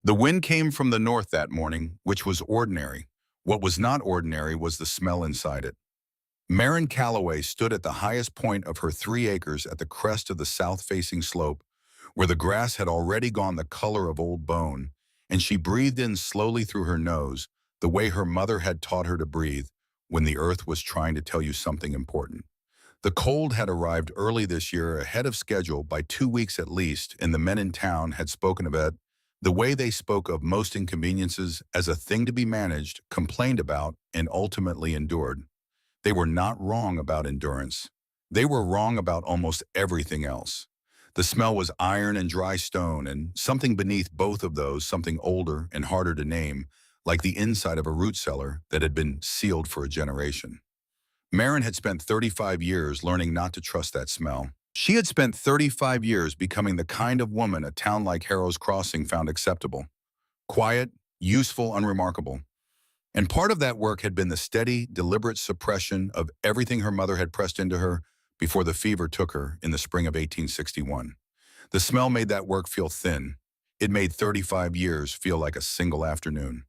The wind came from the north that morning, which was ordinary. What was not ordinary was the smell inside it. Marin Calloway stood at the highest point of her 3 acres at the crest of the south-facing slope, where the grass had already gone the color of old bone, and she breathed in slowly through her nose, the way her mother had taught her to breathe when the earth was trying to tell you something important. The cold had arrived early this year, ahead of schedule by 2 weeks at least, and the men in town had spoken of it the way they spoke of most inconveniences as a thing to be managed, complained about, and ultimately endured. They were not wrong about endurance. They were wrong about almost everything else. The smell was iron and dry stone, and something beneath both of those, something older and harder to name, like the inside of a root cellar that had been sealed for a generation. Marin had spent 35 years learning not to trust that smell. She had spent 35 years becoming the kind of woman a town like Harrow's Crossing found acceptable. Quiet, useful, unremarkable. And part of that work had been the steady, deliberate suppression of everything her mother had pressed into her before the fever took her in the spring of 1861. The smell made that work feel thin. It made 35 years feel like a single afternoon.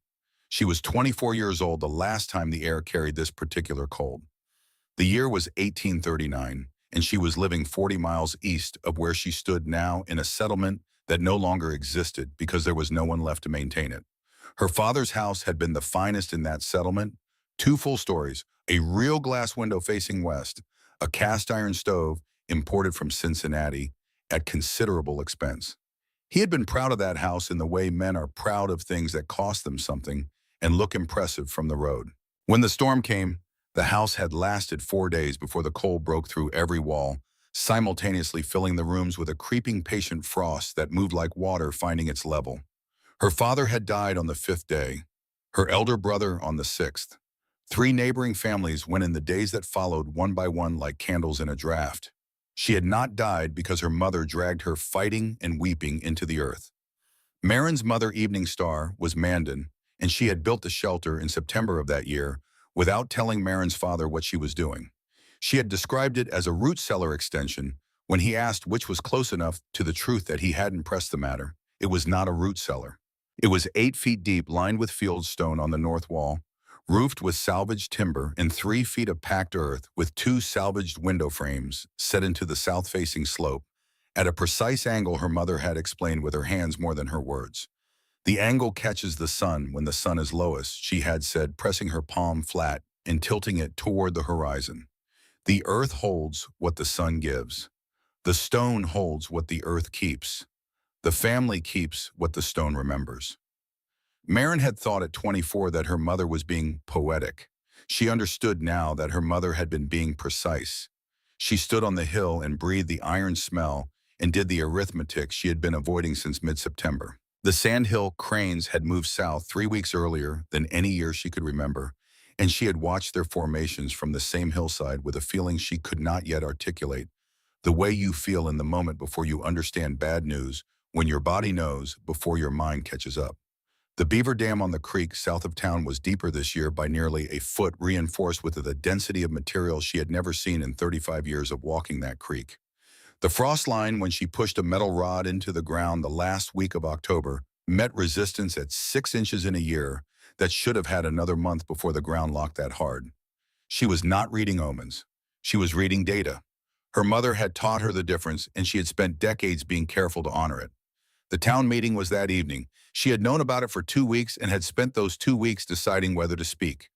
She was 24 years old the last time the air carried this particular cold. The year was 1839, and she was living 40 miles east of where she stood now in a settlement that no longer existed because there was no one left to maintain it. Her father's house had been the finest in that settlement, 2 full stories, a real glass window facing west, a cast iron stove imported from Cincinnati at considerable expense. He had been proud of that house in the way men are proud of things that cost them something and look impressive from the road. When the storm came, the house had lasted 4 days before the cold broke through every wall, simultaneously filling the rooms with a creeping patient frost that moved like water finding its level. Her father had died on the 5th day, her elder brother on the 6th. 3 neighboring families went in the days that followed one by one like candles in a draft. She had not died because her mother dragged her fighting and weeping into the earth. Marin's mother, Evening Star, was Mandan, and she had built the shelter in September of that year without telling Marin's father what she was doing. She had described it as a root cellar extension when he asked which was close enough to the truth that he hadn't pressed the matter. It was not a root cellar. It was 8 feet deep, lined with field stone on the north wall, roofed with salvaged timber and 3 feet of packed earth with 2 salvaged window frames set into the south-facing slope, at a precise angle her mother had explained with her hands more than her words. The angle catches the sun when the sun is lowest, she had said, pressing her palm flat and tilting it toward the horizon. The earth holds what the sun gives. The stone holds what the earth keeps. The family keeps what the stone remembers. Marin had thought at 24 that her mother was being poetic. She understood now that her mother had been being precise. She stood on the hill and breathed the iron smell and did the arithmetic she had been avoiding since mid-September. The sandhill cranes had moved south 3 weeks earlier than any year she could remember, and she had watched their formations from the same hillside with a feeling she could not yet articulate, the way you feel in the moment before you understand bad news, when your body knows before your mind catches up. The beaver dam on the creek south of town was deeper this year by nearly a foot, reinforced with a density of material she had never seen in 35 years of walking that creek. The frost line, when she pushed a metal rod into the ground the last week of October, met resistance at 6 inches in a year that should have had another month before the ground locked that hard. She was not reading omens. She was reading data. Her mother had taught her the difference, and she had spent decades being careful to honor it. The town meeting was that evening. She had known about it for 2 weeks and had spent those 2 weeks deciding whether to speak.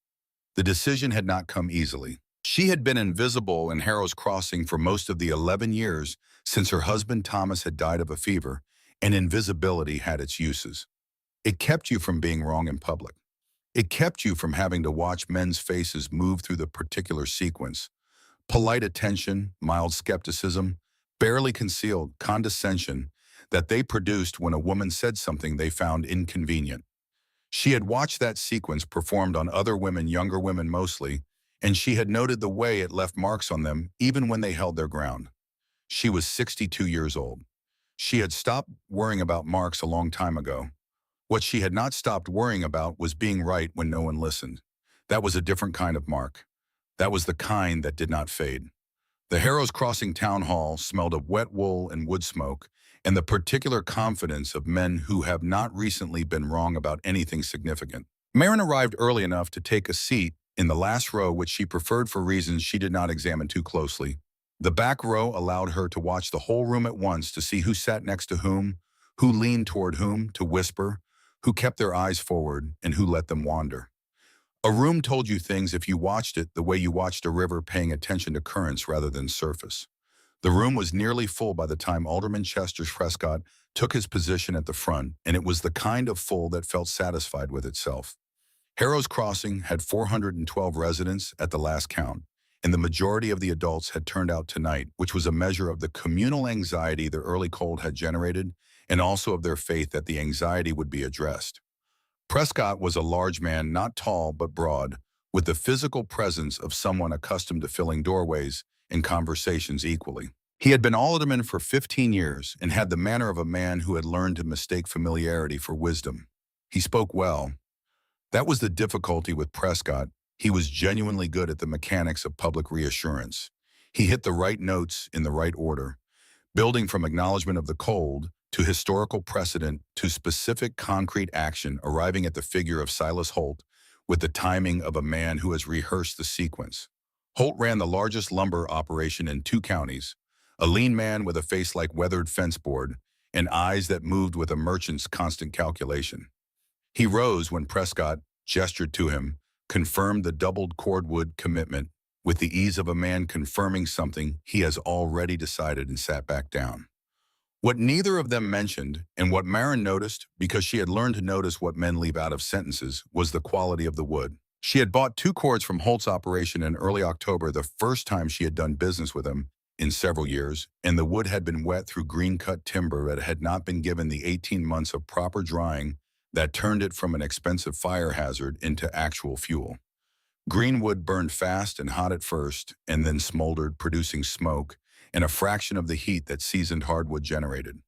The decision had not come easily. She had been invisible in Harrow's Crossing for most of the 11 years since her husband Thomas had died of a fever, and invisibility had its uses. It kept you from being wrong in public. It kept you from having to watch men's faces move through the particular sequence. Polite attention, mild skepticism, barely concealed condescension that they produced when a woman said something they found inconvenient. She had watched that sequence performed on other women, younger women mostly, and she had noted the way it left marks on them even when they held their ground. She was 62 years old. She had stopped worrying about marks a long time ago. What she had not stopped worrying about was being right when no one listened. That was a different kind of mark. That was the kind that did not fade. The Harrow's Crossing town hall smelled of wet wool and wood smoke, and the particular confidence of men who have not recently been wrong about anything significant. Marin arrived early enough to take a seat in the last row, which she preferred for reasons she did not examine too closely. The back row allowed her to watch the whole room at once, to see who sat next to whom, who leaned toward whom to whisper, who kept their eyes forward, and who let them wander. A room told you things if you watched it the way you watched a river, paying attention to currents rather than surface. The room was nearly full by the time Alderman Chester Prescott took his position at the front, and it was the kind of full that felt satisfied with itself. Harrow's Crossing had 412 residents at the last count, and the majority of the adults had turned out tonight, which was a measure of the communal anxiety the early cold had generated, and also of their faith that the anxiety would be addressed. Prescott was a large man, not tall but broad, with the physical presence of someone accustomed to filling doorways and conversations equally. He had been alderman for 15 years and had the manner of a man who had learned to mistake familiarity for wisdom. He spoke well. That was the difficulty with Prescott. He was genuinely good at the mechanics of public reassurance. He hit the right notes in the right order, building from acknowledgement of the cold to historical precedent to specific concrete action, arriving at the figure of Silas Holt with the timing of a man who has rehearsed the sequence. Holt ran the largest lumber operation in 2 counties, a lean man with a face like weathered fence board and eyes that moved with a merchant's constant calculation. He rose when Prescott gestured to him, confirmed the doubled cordwood commitment with the ease of a man confirming something he has already decided, and sat back down. What neither of them mentioned, and what Marin noticed because she had learned to notice what men leave out of sentences, was the quality of the wood. She had bought 2 cords from Holt's operation in early October, the first time she had done business with him in several years, and the wood had been wet through green-cut timber that had not been given the 18 months of proper drying that turned it from an expensive fire hazard into actual fuel. Green wood burned fast and hot at first, and then smoldered, producing smoke and a fraction of the heat that seasoned hardwood generated.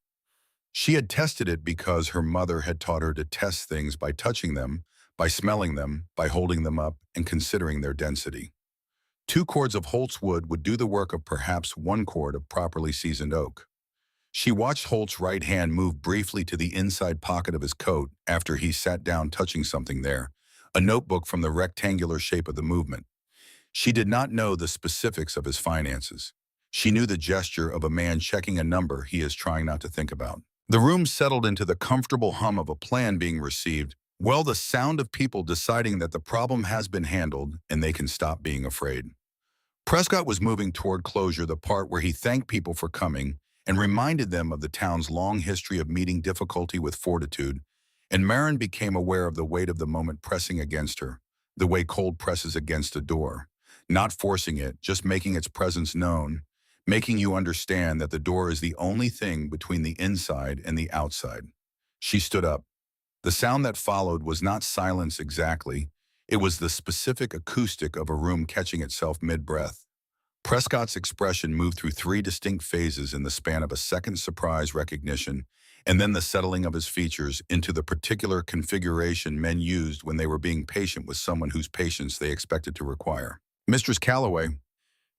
She had tested it because her mother had taught her to test things by touching them, by smelling them, by holding them up, and considering their density. 2 cords of Holt's wood would do the work of perhaps 1 cord of properly seasoned oak. She watched Holt's right hand move briefly to the inside pocket of his coat after he sat down, touching something there, a notebook from the rectangular shape of the movement. She did not know the specifics of his finances. She knew the gesture of a man checking a number he is trying not to think about. The room settled into the comfortable hum of a plan being received, well, the sound of people deciding that the problem has been handled and they can stop being afraid. Prescott was moving toward closure, the part where he thanked people for coming and reminded them of the town's long history of meeting difficulty with fortitude, and Marin became aware of the weight of the moment pressing against her, the way cold presses against a door, not forcing it, just making its presence known, making you understand that the door is the only thing between the inside and the outside. She stood up. The sound that followed was not silence exactly. It was the specific acoustic of a room catching itself mid-breath. Prescott's expression moved through 3 distinct phases in the span of a second: surprise, recognition, and then the settling of his features into the particular configuration men used when they were being patient with someone whose patience they expected to require. Mistress Calloway.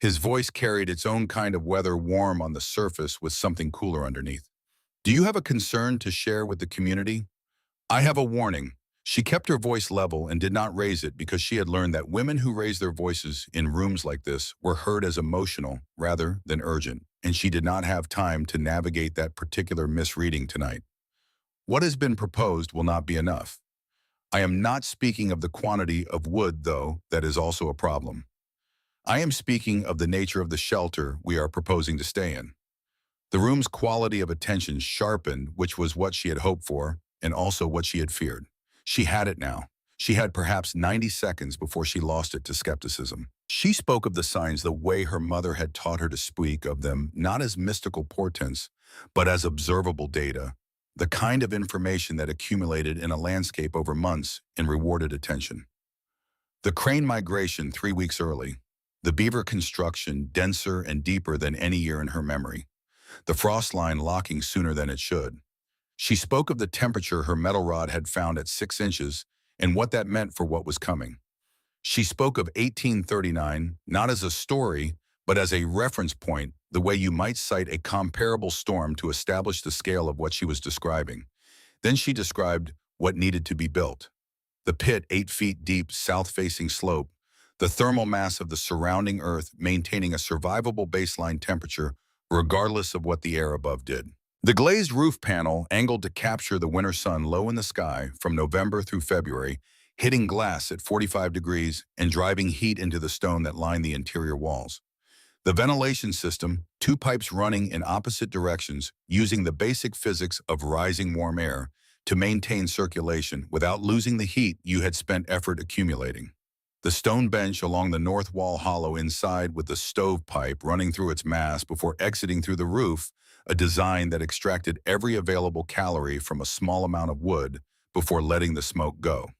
His voice carried its own kind of weather, warm on the surface with something cooler underneath. Do you have a concern to share with the community? I have a warning. She kept her voice level and did not raise it because she had learned that women who raised their voices in rooms like this were heard as emotional rather than urgent, and she did not have time to navigate that particular misreading tonight. What has been proposed will not be enough. I am not speaking of the quantity of wood, though, that is also a problem. I am speaking of the nature of the shelter we are proposing to stay in. The room's quality of attention sharpened, which was what she had hoped for, and also what she had feared. She had it now. She had perhaps 90 seconds before she lost it to skepticism. She spoke of the signs the way her mother had taught her to speak of them, not as mystical portents, but as observable data, the kind of information that accumulated in a landscape over months and rewarded attention. The crane migration 3 weeks early, the beaver construction denser and deeper than any year in her memory, the frost line locking sooner than it should. She spoke of the temperature her metal rod had found at 6 inches and what that meant for what was coming. She spoke of 1839, not as a story, but as a reference point, the way you might cite a comparable storm to establish the scale of what she was describing. Then she described what needed to be built. The pit, 8 feet deep, south-facing slope, the thermal mass of the surrounding earth maintaining a survivable baseline temperature regardless of what the air above did. The glazed roof panel, angled to capture the winter sun low in the sky from November through February, hitting glass at 45 degrees and driving heat into the stone that lined the interior walls. The ventilation system, 2 pipes running in opposite directions using the basic physics of rising warm air to maintain circulation without losing the heat you had spent effort accumulating. The stone bench along the north wall hollow inside with the stovepipe running through its mass before exiting through the roof, a design that extracted every available calorie from a small amount of wood before letting the smoke go.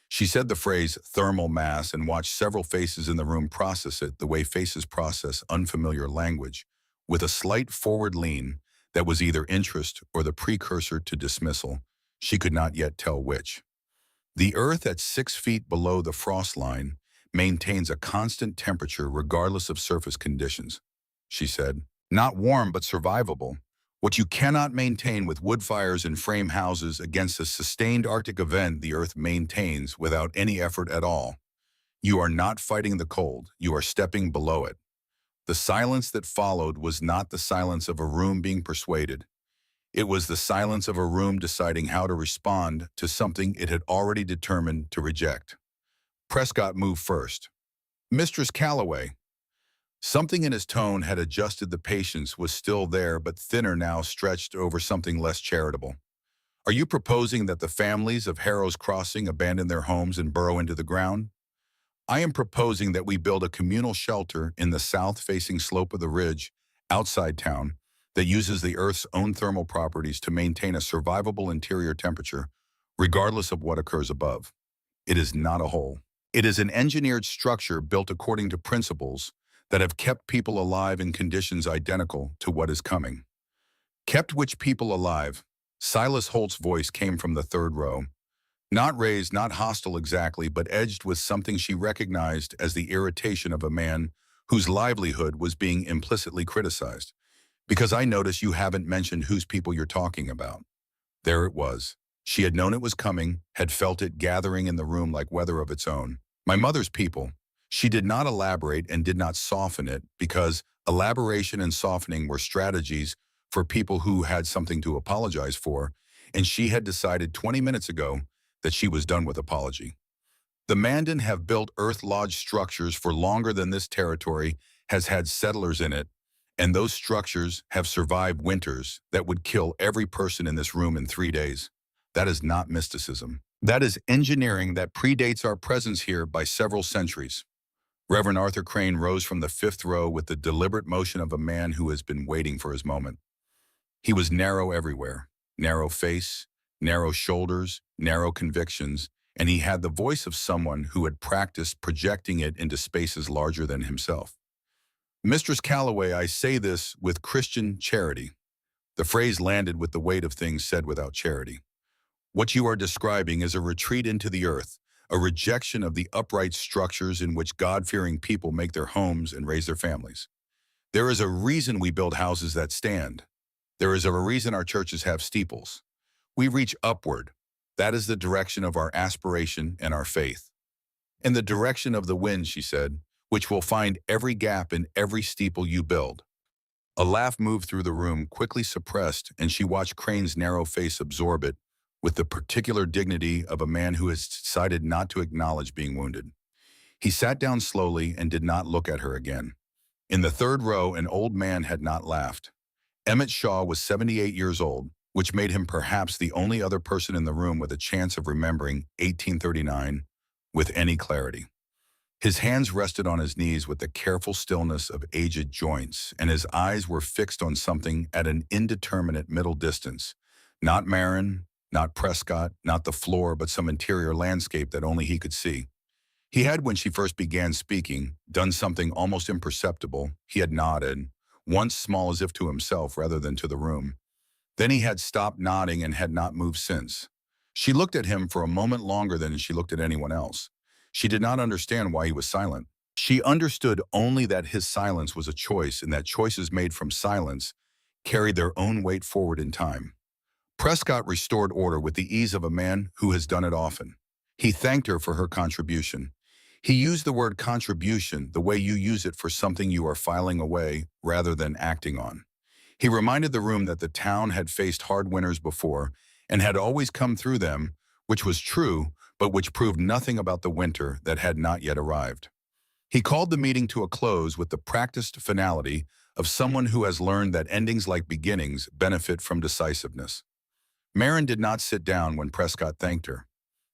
She said the phrase thermal mass and watched several faces in the room process it the way faces process unfamiliar language, with a slight forward lean that was either interest or the precursor to dismissal. She could not yet tell which. The Earth at 6 feet below the frost line maintains a constant temperature regardless of surface conditions, she said. Not warm, but survivable. What you cannot maintain with wood fires and frame houses against a sustained Arctic event the Earth maintains without any effort at all. You are not fighting the cold, you are stepping below it. The silence that followed was not the silence of a room being persuaded. It was the silence of a room deciding how to respond to something it had already determined to reject. Prescott moved first. Mistress Calloway. Something in his tone had adjusted. The patience was still there, but thinner now, stretched over something less charitable. Are you proposing that the families of Harrow's Crossing abandon their homes and burrow into the ground? I am proposing that we build a communal shelter in the south-facing slope of the ridge, outside town, that uses the Earth's own thermal properties to maintain a survivable interior temperature, regardless of what occurs above. It is not a hole. It is an engineered structure built according to principles that have kept people alive in conditions identical to what is coming. Kept which people alive? Silas Holt's voice came from the third row. Not raised, not hostile exactly, but edged with something she recognized as the irritation of a man whose livelihood was being implicitly criticized. Because I notice you haven't mentioned whose people you're talking about. There it was. She had known it was coming, had felt it gathering in the room like weather of its own. My mother's people. She did not elaborate and did not soften it because elaboration and softening were strategies for people who had something to apologize for, and she had decided 20 minutes ago that she was done with apology. The Mandan have built Earth Lodge structures for longer than this territory has had settlers in it, and those structures have survived winters that would kill every person in this room in 3 days. That is not mysticism. That is engineering that predates our presence here by several centuries. Reverend Arthur Crane rose from the fifth row with the deliberate motion of a man who has been waiting for his moment. He was narrow everywhere, narrow face, narrow shoulders, narrow convictions, and he had the voice of someone who had practiced projecting it into spaces larger than himself. Mistress Calloway, I say this with Christian charity. The phrase landed with the weight of things said without charity. What you are describing is a retreat into the earth, a rejection of the upright structures in which God-fearing people make their homes and raise their families. There is a reason we build houses that stand. There is a reason our churches have steeples. We reach upward. That is the direction of our aspiration and our faith. In the direction of the wind, she said, which will find every gap in every steeple you build. A laugh moved through the room, quickly suppressed, and she watched Crane's narrow face absorb it with the particular dignity of a man who has decided not to acknowledge being wounded. He sat down slowly and did not look at her again. In the third row, an old man had not laughed. Emmett Shaw was 78 years old, which made him perhaps the only other person in the room with a chance of remembering 1839 with any clarity. His hands rested on his knees with the careful stillness of aged joints, and his eyes were fixed on something at an indeterminate middle distance. Not Marin, not Prescott, not the floor, but some interior landscape that only he could see. He had, when she first began speaking, done something almost imperceptible. He had nodded, once small as if to himself rather than to the room. Then he had stopped nodding and had not moved since. She looked at him for a moment longer than she looked at anyone else. She did not understand why he was silent. She understood only that his silence was a choice and that choices made from silence carried their own weight forward in time. Prescott restored order with the ease of a man who has done it often. He thanked her for her contribution. He used the word contribution the way you use it for something you are filing away rather than acting on. He reminded the room that the town had faced hard winters before and had always come through them, which was true, but which proved nothing about the winter that had not yet arrived. He called the meeting to a close with the practiced finality of someone who has learned that endings like beginnings benefit from decisiveness. Marin did not sit down when Prescott thanked her.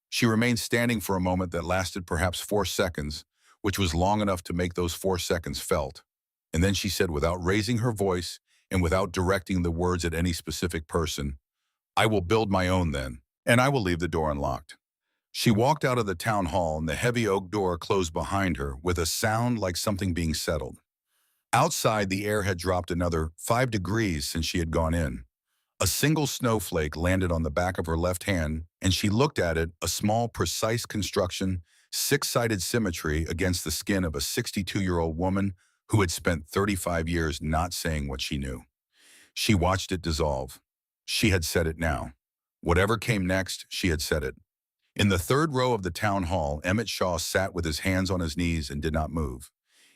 She remained standing for a moment that lasted perhaps 4 seconds, which was long enough to make those 4 seconds felt. And then she said, without raising her voice and without directing the words at any specific person, "I will build my own then, and I will leave the door unlocked." She walked out of the town hall and the heavy oak door closed behind her with a sound like something being settled. Outside, the air had dropped another 5 degrees since she had gone in. A single snowflake landed on the back of her left hand, and she looked at it, a small, precise construction, six-sided symmetry against the skin of a 62-year-old woman who had spent 35 years not saying what she knew. She watched it dissolve. She had said it now. Whatever came next, she had said it. In the third row of the town hall, Emmett Shaw sat with his hands on his knees and did not move.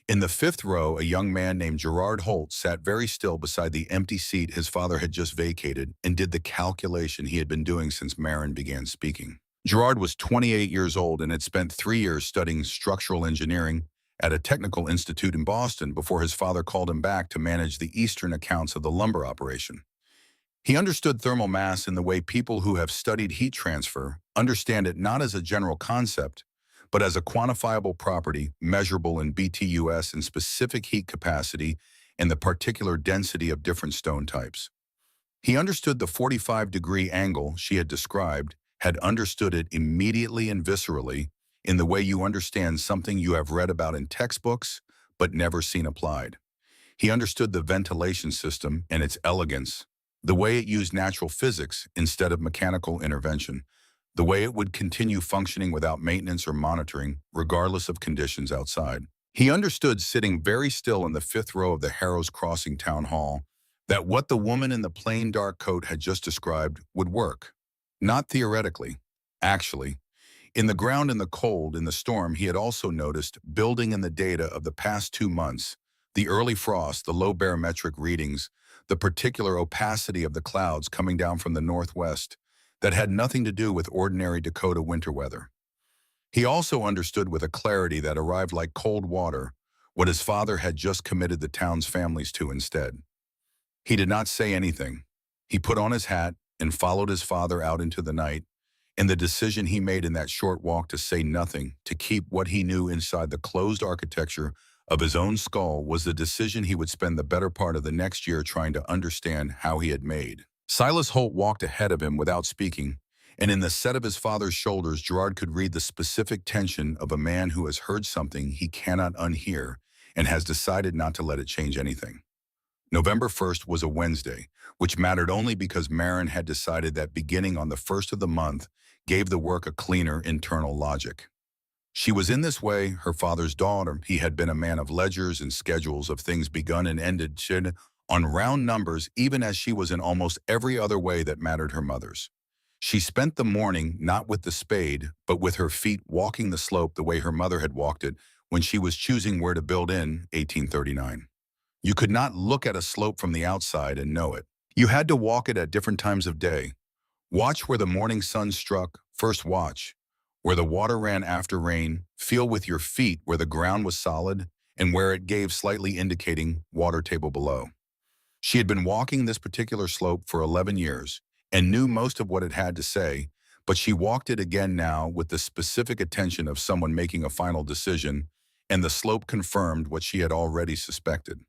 In the fifth row, a young man named Gerard Holt sat very still beside the empty seat his father had just vacated and did the calculation he had been doing since Marin began speaking. Gerard was 28 years old and had spent 3 years studying structural engineering at a technical institute in Boston before his father called him back to manage the eastern accounts of the lumber operation. He understood thermal mass in the way people who have studied heat transfer understand it, not as a general concept, but as a quantifiable property measurable in BTUS and specific heat capacity and the particular density of different stone types. He understood the 45-degree angle she had described, had understood it immediately and viscerally in the way you understand something you have read about in textbooks but never seen applied. He understood the ventilation system and its elegance, the way it used natural physics instead of mechanical intervention, the way it would continue functioning without maintenance or monitoring, regardless of conditions outside. He understood, sitting very still in the fifth row of the Harrows Crossing Town Hall, that what the woman in the plain dark coat had just described would work. Not theoretically. Actually, in the ground, in the cold, in the storm, he had also noticed, building in the data of the past 2 months, the early frost, the low barometric readings, the particular opacity of the clouds coming down from the northwest, that had nothing to do with ordinary Dakota winter weather. He also understood with a clarity that arrived like cold water what his father had just committed the town's families to instead. He did not say anything. He put on his hat and followed his father out into the night, and the decision he made in that short walk to say nothing, to keep what he knew inside the closed architecture of his own skull, was the decision he would spend the better part of the next year trying to understand how he had made. Silas Holt walked ahead of him without speaking, and in the set of his father's shoulders, Gerard could read the specific tension of a man who has heard something he cannot unhear and has decided not to let it change anything. November 1st was a Wednesday, which mattered only because Marin had decided that beginning on the first of the month gave the work a cleaner internal logic. She was in this way her father's daughter. He had been a man of ledgers and schedules of things begun and ended on round numbers, even as she was in almost every other way that mattered her mother's. She spent the morning not with the spade, but with her feet walking the slope the way her mother had walked it when she was choosing where to build in 1839. You could not look at a slope from the outside and know it. You had to walk it at different times of day. Watch where the morning sun struck, first watch, where the water ran after rain, feel with your feet where the ground was solid and where it gave slightly indicating water table below. She had been walking this particular slope for 11 years and knew most of what it had to say, but she walked it again now with the specific attention of someone making a final decision, and the slope confirmed what she had already suspected.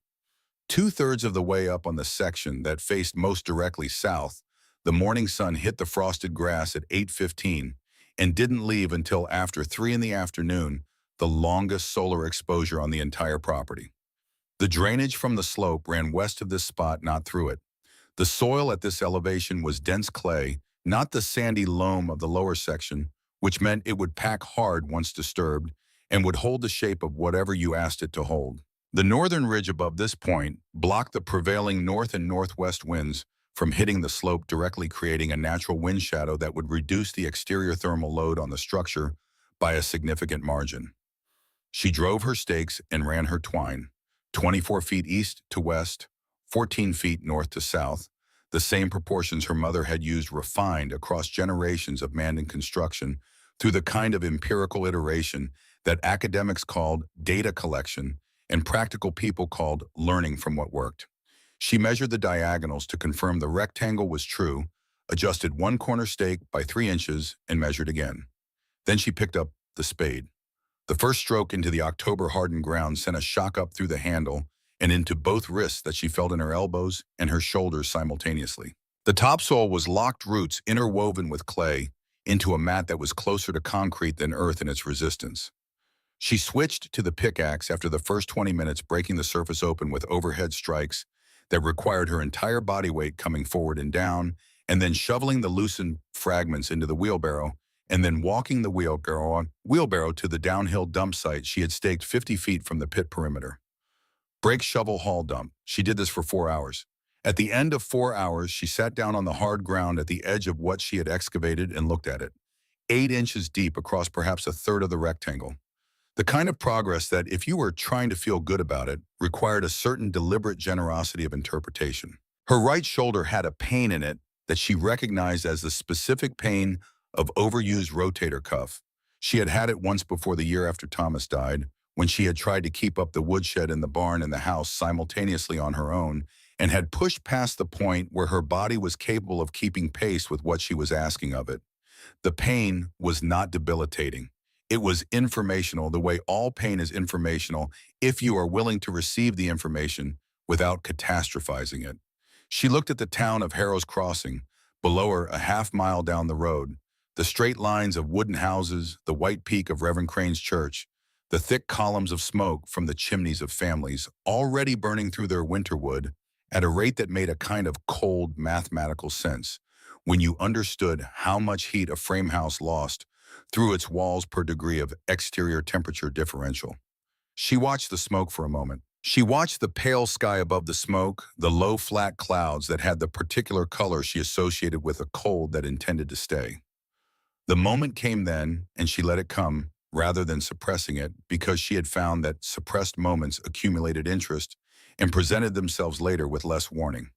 2/3 of the way up on the section that faced most directly south, the morning sun hit the frosted grass at 8:15 and didn't leave until after 3 in the afternoon, the longest solar exposure on the entire property. The drainage from the slope ran west of this spot, not through it. The soil at this elevation was dense clay, not the sandy loam of the lower section, which meant it would pack hard once disturbed, and would hold the shape of whatever you asked it to hold. The northern ridge above this point blocked the prevailing north and northwest winds from hitting the slope, directly creating a natural wind shadow that would reduce the exterior thermal load on the structure by a significant margin. She drove her stakes and ran her twine, 24 feet east to west, 14 feet north to south, the same proportions her mother had used, refined across generations of Mandan construction through the kind of empirical iteration that academics called data collection and practical people called learning from what worked. She measured the diagonals to confirm the rectangle was true, adjusted one corner stake by 3 inches, and measured again. Then she picked up the spade. The first stroke into the October-hardened ground sent a shock up through the handle and into both wrists that she felt in her elbows and her shoulders simultaneously. The topsoil was locked roots interwoven with clay into a mat that was closer to concrete than earth in its resistance. She switched to the pickaxe after the first 20 minutes, breaking the surface open with overhead strikes that required her entire body weight coming forward and down, and then shoveling the loosened fragments into the wheelbarrow, and then walking the wheelbarrow to the downhill dump site she had staked 50 feet from the pit perimeter. Break, shovel, haul, dump. She did this for 4 hours. At the end of 4 hours, she sat down on the hard ground at the edge of what she had excavated and looked at it, 8 inches deep across perhaps a third of the rectangle. The kind of progress that, if you were trying to feel good about it, required a certain deliberate generosity of interpretation. Her right shoulder had a pain in it that she recognized as the specific pain of overused rotator cuff. She had had it once before, the year after Thomas died, when she had tried to keep up the woodshed in the barn and the house simultaneously on her own, and had pushed past the point where her body was capable of keeping pace with what she was asking of it. The pain was not debilitating. It was informational, the way all pain is informational if you are willing to receive the information without catastrophizing it. She looked at the town of Harrow's Crossing, below her a half-mile down the road, the straight lines of wooden houses, the white peak of Reverend Crane's church, the thick columns of smoke from the chimneys of families already burning through their winter wood at a rate that made a kind of cold mathematical sense when you understood how much heat a frame house lost through its walls per degree of exterior temperature differential. She watched the smoke for a moment. She watched the pale sky above the smoke, the low flat clouds that had the particular color she associated with a cold that intended to stay. The moment came then, and she let it come, rather than suppressing it, because she had found that suppressed moments accumulated interest and presented themselves later with less warning.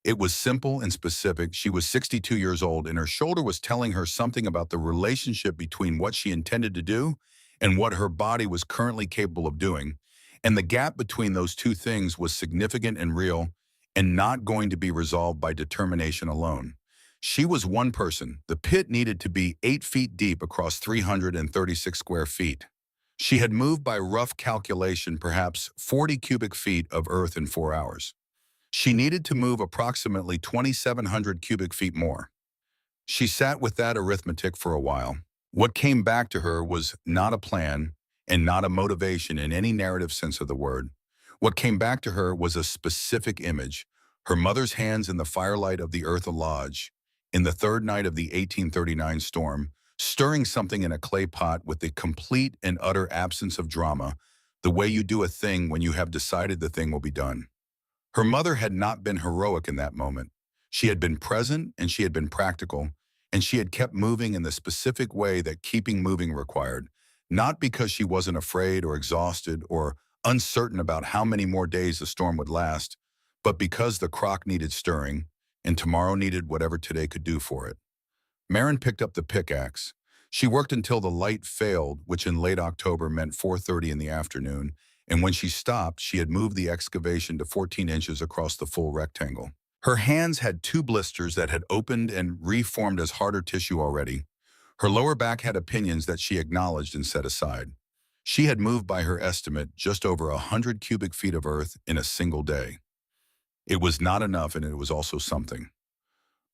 It was simple and specific. She was 62 years old, and her shoulder was telling her something about the relationship between what she intended to do and what her body was currently capable of doing. And the gap between those two things was significant and real, and not going to be resolved by determination alone. She was one person. The pit needed to be 8 feet deep across 336 square feet. She had moved, by rough calculation, perhaps 40 cubic feet of earth in 4 hours. She needed to move approximately 2,700 cubic feet more. She sat with that arithmetic for a while. What came back to her was not a plan and not a motivation in any narrative sense of the word. What came back to her was a specific image, her mother's hands in the firelight of the Eartha Lodge, in the third night of the 1839 storm, stirring something in a clay pot with the complete and utter absence of drama, the way you do a thing when you have decided the thing will be done. Her mother had not been heroic in that moment. She had been present, and she had been practical, and she had kept moving in the specific way that keeping moving required, not because she wasn't afraid or exhausted or uncertain about how many more days the storm would last, but because the crock needed stirring, and tomorrow needed whatever today could do for it. Marin picked up the pickaxe. She worked until the light failed, which in late October meant 4:30 in the afternoon, and when she stopped, she had moved the excavation to 14 inches across the full rectangle. Her hands had 2 blisters that had opened and reformed as harder tissue already. Her lower back had opinions that she acknowledged and set aside. She had moved, by her estimate, just over 100 cubic feet of earth in a single day. It was not enough, and it was also something.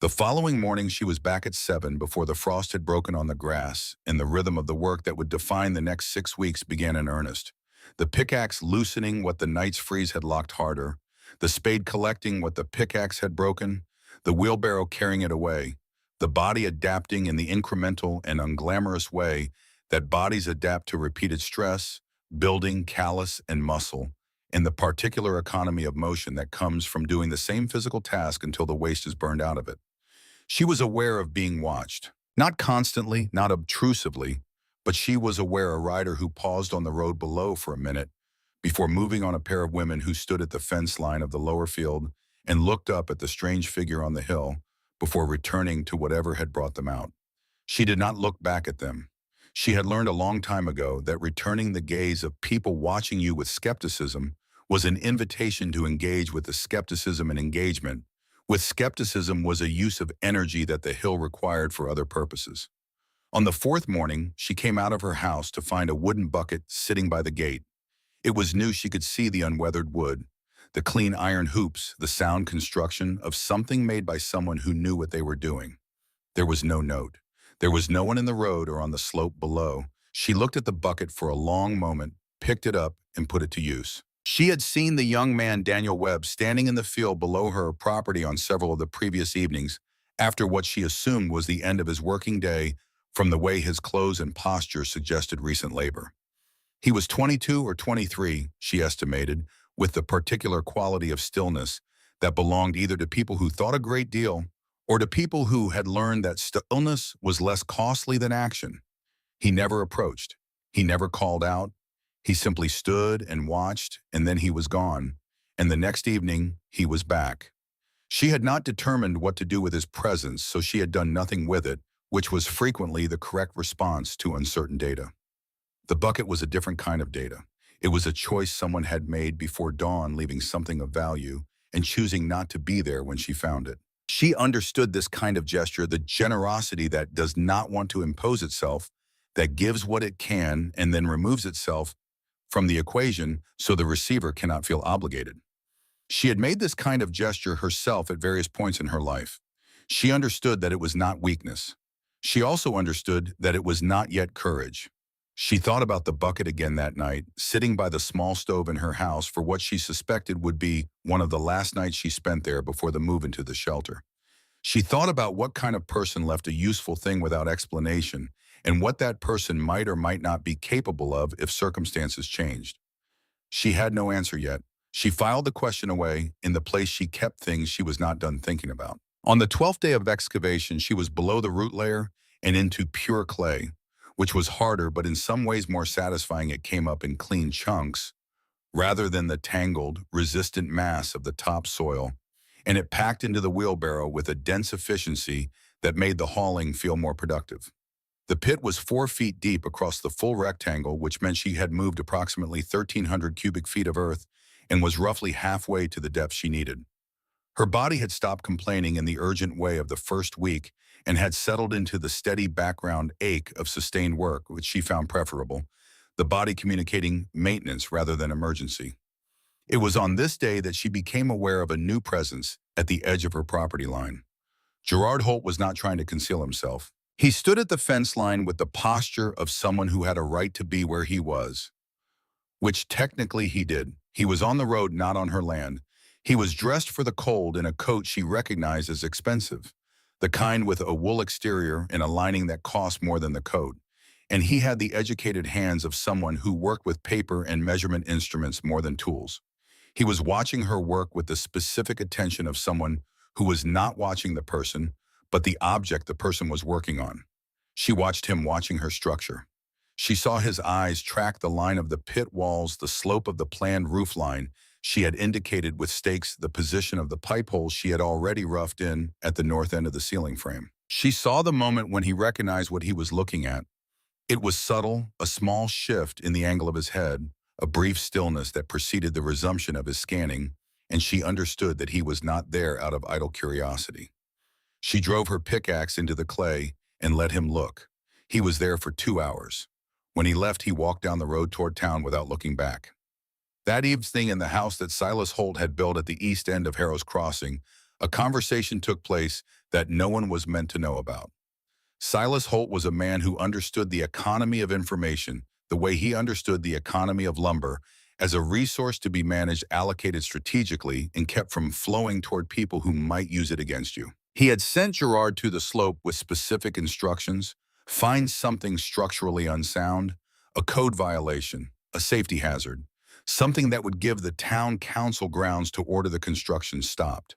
The following morning, she was back at 7 before the frost had broken on the grass, and the rhythm of the work that would define the next 6 weeks began in earnest. The pickaxe loosening what the night's freeze had locked harder, the spade collecting what the pickaxe had broken, the wheelbarrow carrying it away, the body adapting in the incremental and unglamorous way that bodies adapt to repeated stress, building callus and muscle, and the particular economy of motion that comes from doing the same physical task until the waste is burned out of it. She was aware of being watched. Not constantly, not obtrusively, but she was aware a rider who paused on the road below for a minute before moving on a pair of women who stood at the fence line of the lower field and looked up at the strange figure on the hill before returning to whatever had brought them out. She did not look back at them. She had learned a long time ago that returning the gaze of people watching you with skepticism was an invitation to engage with the skepticism and engagement. With skepticism was a use of energy that the hill required for other purposes. On the fourth morning, she came out of her house to find a wooden bucket sitting by the gate. It was new. She could see the unweathered wood, the clean iron hoops, the sound construction of something made by someone who knew what they were doing. There was no note. There was no one in the road or on the slope below. She looked at the bucket for a long moment, picked it up, and put it to use. She had seen the young man Daniel Webb standing in the field below her property on several of the previous evenings, after what she assumed was the end of his working day from the way his clothes and posture suggested recent labor. He was 22 or 23, she estimated, with the particular quality of stillness that belonged either to people who thought a great deal or to people who had learned that stillness was less costly than action. He never approached. He never called out. He simply stood and watched, and then he was gone. And the next evening, he was back. She had not determined what to do with his presence, so she had done nothing with it, which was frequently the correct response to uncertain data. The bucket was a different kind of data. It was a choice someone had made before dawn, leaving something of value and choosing not to be there when she found it. She understood this kind of gesture, the generosity that does not want to impose itself, that gives what it can and then removes itself from the equation so the receiver cannot feel obligated. She had made this kind of gesture herself at various points in her life. She understood that it was not weakness. She also understood that it was not yet courage. She thought about the bucket again that night, sitting by the small stove in her house for what she suspected would be one of the last nights she spent there before the move into the shelter. She thought about what kind of person left a useful thing without explanation and what that person might or might not be capable of if circumstances changed. She had no answer yet. She filed the question away in the place she kept things she was not done thinking about. On the 12th day of excavation, she was below the root layer and into pure clay, which was harder but in some ways more satisfying. It came up in clean chunks rather than the tangled, resistant mass of the topsoil, and it packed into the wheelbarrow with a dense efficiency that made the hauling feel more productive. The pit was 4 feet deep across the full rectangle, which meant she had moved approximately 1,300 cubic feet of earth and was roughly halfway to the depth she needed. Her body had stopped complaining in the urgent way of the first week and had settled into the steady background ache of sustained work, which she found preferable, the body communicating maintenance rather than emergency. It was on this day that she became aware of a new presence at the edge of her property line. Gerard Holt was not trying to conceal himself. He stood at the fence line with the posture of someone who had a right to be where he was, which technically he did. He was on the road, not on her land. He was dressed for the cold in a coat she recognized as expensive, the kind with a wool exterior and a lining that cost more than the coat. And he had the educated hands of someone who worked with paper and measurement instruments more than tools. He was watching her work with the specific attention of someone who was not watching the person, but the object the person was working on. She watched him watching her structure. She saw his eyes track the line of the pit walls, the slope of the planned roof line she had indicated with stakes, the position of the pipe holes she had already roughed in at the north end of the ceiling frame. She saw the moment when he recognized what he was looking at. It was subtle, a small shift in the angle of his head, a brief stillness that preceded the resumption of his scanning, and she understood that he was not there out of idle curiosity. She drove her pickaxe into the clay and let him look. He was there for 2 hours. When he left, he walked down the road toward town without looking back. That evening in the house that Silas Holt had built at the east end of Harrow's Crossing, a conversation took place that no one was meant to know about. Silas Holt was a man who understood the economy of information the way he understood the economy of lumber, as a resource to be managed, allocated strategically, and kept from flowing toward people who might use it against you. He had sent Gerard to the slope with specific instructions, Find something structurally unsound, a code violation, a safety hazard, something that would give the town council grounds to order the construction stopped.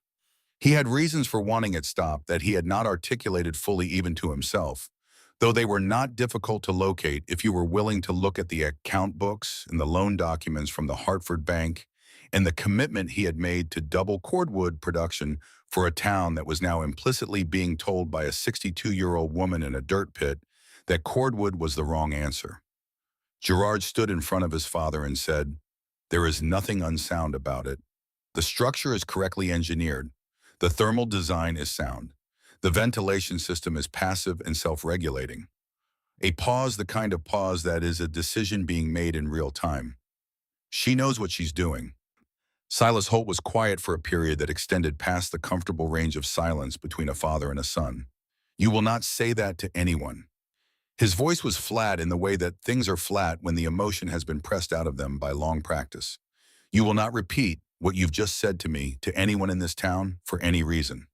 He had reasons for wanting it stopped that he had not articulated fully even to himself, though they were not difficult to locate if you were willing to look at the account books and the loan documents from the Hartford Bank and the commitment he had made to double cordwood production for a town that was now implicitly being told by a 62-year-old woman in a dirt pit that cordwood was the wrong answer. Gerard stood in front of his father and said, "There is nothing unsound about it. The structure is correctly engineered. The thermal design is sound. The ventilation system is passive and self-regulating. A pause, the kind of pause that is a decision being made in real time. She knows what she's doing." Silas Holt was quiet for a period that extended past the comfortable range of silence between a father and a son. "You will not say that to anyone." His voice was flat in the way that things are flat when the emotion has been pressed out of them by long practice. "You will not repeat what you've just said to me to anyone in this town for any reason."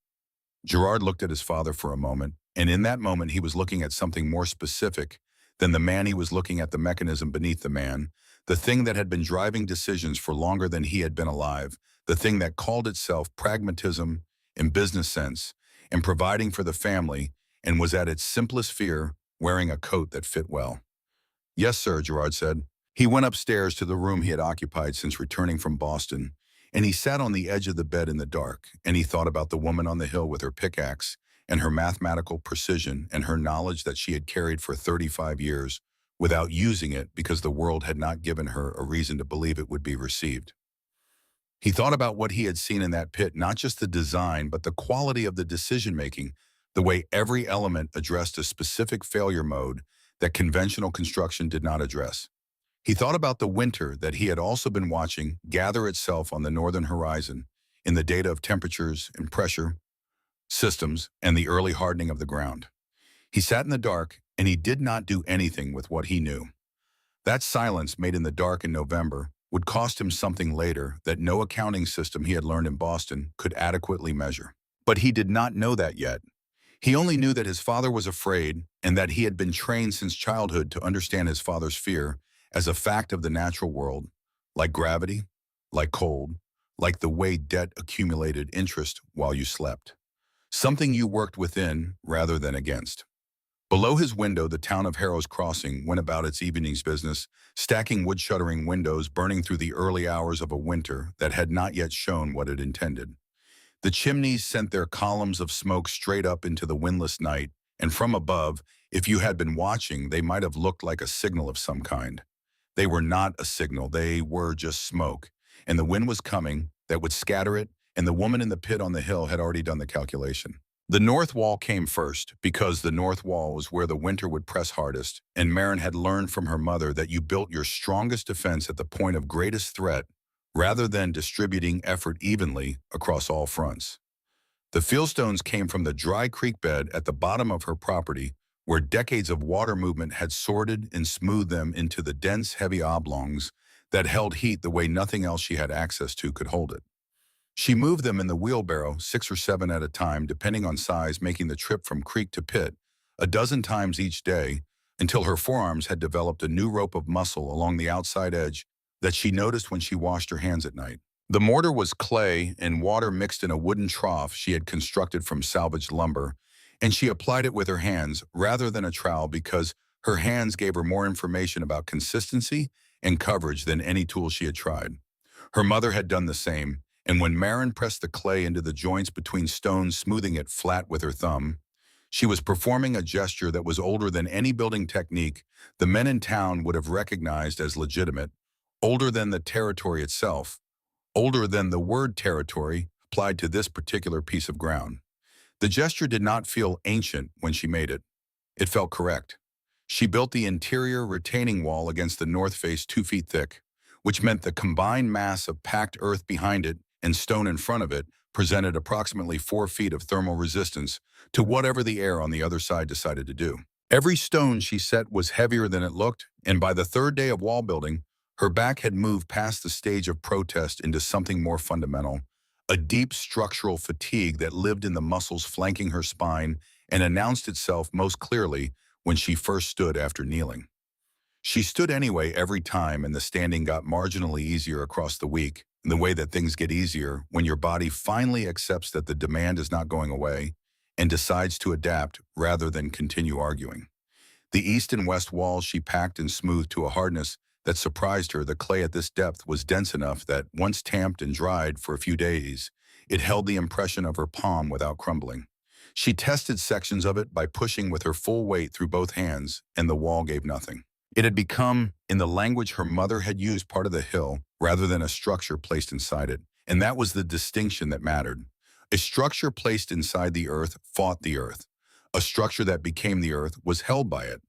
Gerard looked at his father for a moment, and in that moment he was looking at something more specific than the man. He was looking at the mechanism beneath the man, the thing that had been driving decisions for longer than he had been alive, the thing that called itself pragmatism and business sense and providing for the family and was at its simplest fear wearing a coat that fit well. "Yes, sir," Gerard said. He went upstairs to the room he had occupied since returning from Boston, and he sat on the edge of the bed in the dark, and he thought about the woman on the hill with her pickaxe and her mathematical precision and her knowledge that she had carried for 35 years without using it because the world had not given her a reason to believe it would be received. He thought about what he had seen in that pit, not just the design, but the quality of the decision-making, the way every element addressed a specific failure mode that conventional construction did not address. He thought about the winter that he had also been watching gather itself on the northern horizon in the data of temperatures and pressure systems and the early hardening of the ground. He sat in the dark, and he did not do anything with what he knew. That silence made in the dark in November would cost him something later that no accounting system he had learned in Boston could adequately measure. But he did not know that yet. He only knew that his father was afraid and that he had been trained since childhood to understand his father's fear as a fact of the natural world, like gravity, like cold, like the way debt accumulated interest while you slept. Something you worked within rather than against. Below his window, the town of Harrow's Crossing went about its evening's business, stacking wood-shuttering windows burning through the early hours of a winter that had not yet shown what it intended. The chimneys sent their columns of smoke straight up into the windless night, and from above, if you had been watching, they might have looked like a signal of some kind. They were not a signal, they were just smoke, and the wind was coming that would scatter it, and the woman in the pit on the hill had already done the calculation. The north wall came first, because the north wall was where the winter would press hardest, and Marin had learned from her mother that you built your strongest defense at the point of greatest threat, rather than distributing effort evenly across all fronts. The fieldstones came from the dry creek bed at the bottom of her property, where decades of water movement had sorted and smoothed them into the dense, heavy oblongs that held heat the way nothing else she had access to could hold it. She moved them in the wheelbarrow, 6 or 7 at a time, depending on size, making the trip from creek to pit a dozen times each day until her forearms had developed a new rope of muscle along the outside edge that she noticed when she washed her hands at night. The mortar was clay and water mixed in a wooden trough she had constructed from salvaged lumber, and she applied it with her hands rather than a trowel because her hands gave her more information about consistency and coverage than any tool she had tried. Her mother had done the same, and when Marin pressed the clay into the joints between stones, smoothing it flat with her thumb, she was performing a gesture that was older than any building technique the men in town would have recognized as legitimate, older than the territory itself, older than the word territory applied to this particular piece of ground. The gesture did not feel ancient when she made it. It felt correct. She built the interior retaining wall against the north face 2 feet thick, which meant the combined mass of packed earth behind it and stone in front of it presented approximately 4 feet of thermal resistance to whatever the air on the other side decided to do. Every stone she set was heavier than it looked, and by the 3rd day of wall building, her back had moved past the stage of protest into something more fundamental, a deep structural fatigue that lived in the muscles flanking her spine and announced itself most clearly when she first stood after kneeling. She stood anyway every time, and the standing got marginally easier across the week, in the way that things get easier when your body finally accepts that the demand is not going away and decides to adapt rather than continue arguing. The east and west walls she packed and smoothed to a hardness that surprised her. The clay at this depth was dense enough that, once tamped and dried for a few days, it held the impression of her palm without crumbling. She tested sections of it by pushing with her full weight through both hands, and the wall gave nothing. It had become, in the language her mother had used, part of the hill rather than a structure placed inside it. And that was the distinction that mattered. A structure placed inside the earth fought the earth. A structure that became the earth was held by it.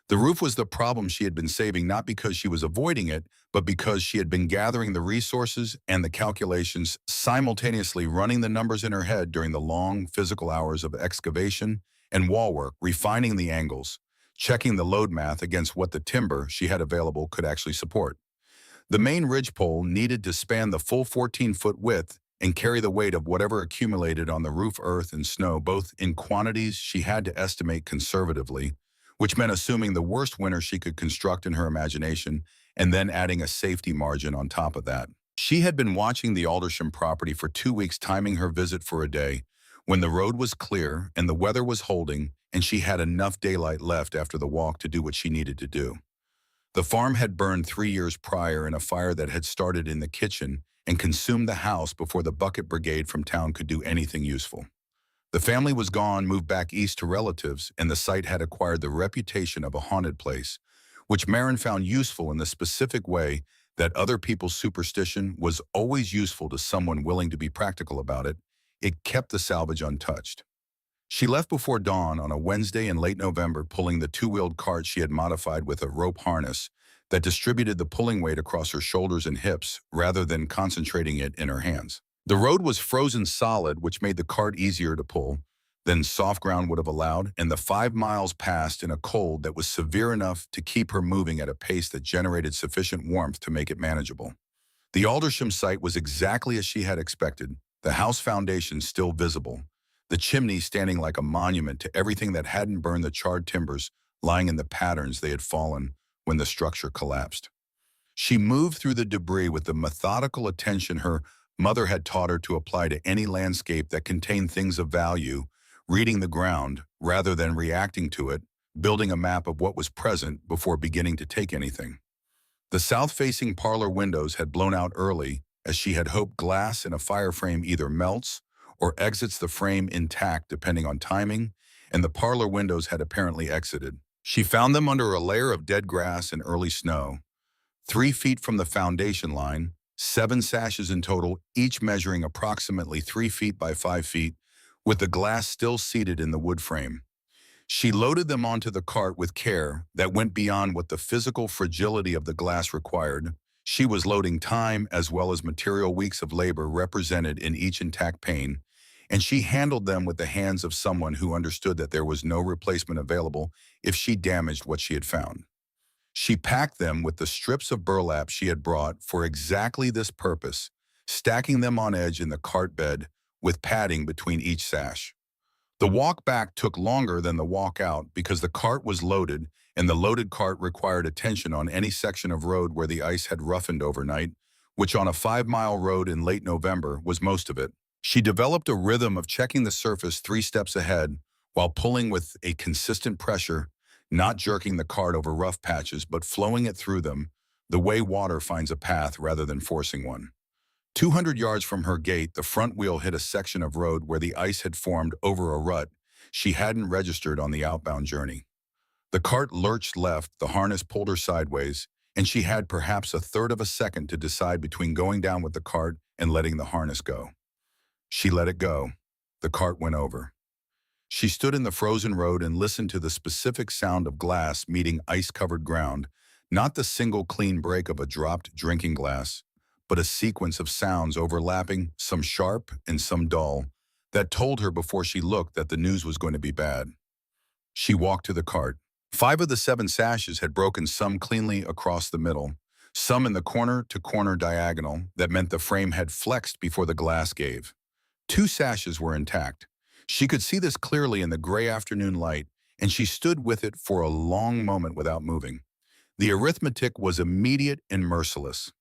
The roof was the problem she had been saving, not because she was avoiding it, but because she had been gathering the resources and the calculations, simultaneously running the numbers in her head during the long physical hours of excavation and wall work, refining the angles, checking the load math against what the timber she had available could actually support. The main ridgepole needed to span the full 14-foot width and carry the weight of whatever accumulated on the roof earth and snow, both in quantities she had to estimate conservatively, which meant assuming the worst winter she could construct in her imagination and then adding a safety margin on top of that. She had been watching the Aldersham property for 2 weeks, timing her visit for a day when the road was clear and the weather was holding and she had enough daylight left after the walk to do what she needed to do. The farm had burned 3 years prior in a fire that had started in the kitchen and consumed the house before the bucket brigade from town could do anything useful. The family was gone, moved back east to relatives, and the site had acquired the reputation of a haunted place, which Marin found useful in the specific way that other people's superstition was always useful to someone willing to be practical about it. It kept the salvage untouched. She left before dawn on a Wednesday in late November, pulling the two-wheeled cart she had modified with a rope harness that distributed the pulling weight across her shoulders and hips rather than concentrating it in her hands. The road was frozen solid, which made the cart easier to pull than soft ground would have allowed, and the 5 miles passed in a cold that was severe enough to keep her moving at a pace that generated sufficient warmth to make it manageable. The Aldersham site was exactly as she had expected, the house foundation still visible, the chimney standing like a monument to everything that hadn't burned, the charred timbers lying in the patterns they had fallen when the structure collapsed. She moved through the debris with the methodical attention her mother had taught her to apply to any landscape that contained things of value, reading the ground rather than reacting to it, building a map of what was present before beginning to take anything. The south-facing parlor windows had blown out early, as she had hoped. Glass in a fire frame either melts or exits the frame intact depending on timing, and the parlor windows had apparently exited. She found them under a layer of dead grass and early snow, 3 feet from the foundation line, 7 sashes in total, each measuring approximately 3 feet by 5 feet, with the glass still seated in the wood frame. She loaded them onto the cart with care that went beyond what the physical fragility of the glass required. She was loading time as well as material, weeks of labor represented in each intact pane, and she handled them with the hands of someone who understood that there was no replacement available if she damaged what she had found. She packed them with the strips of burlap she had brought for exactly this purpose, stacking them on edge in the cart bed with padding between each sash. The walk back took longer than the walk out because the cart was loaded, and the loaded cart required attention on any section of road where the ice had roughened overnight, which on a 5-mile road in late November was most of it. She developed a rhythm of checking the surface 3 steps ahead while pulling with a consistent pressure, not jerking the cart over rough patches but flowing it through them, the way water finds a path rather than forcing one. 200 yards from her gate, the front wheel hit a section of road where the ice had formed over a rut she hadn't registered on the outbound journey. The cart lurched left, the harness pulled her sideways, and she had perhaps a third of a second to decide between going down with the cart and letting the harness go. She let it go. The cart went over. She stood in the frozen road and listened to the specific sound of glass meeting ice-covered ground, not the single clean break of a dropped drinking glass, but a sequence of sounds overlapping, some sharp and some dull, that told her before she looked that the news was going to be bad. She walked to the cart. 5 of the 7 sashes had broken, some cleanly across the middle, some in the corner-to-corner diagonal that meant the frame had flexed before the glass gave. 2 sashes were intact. She could see this clearly in the gray afternoon light, and she stood with it for a long moment without moving. The arithmetic was immediate and merciless.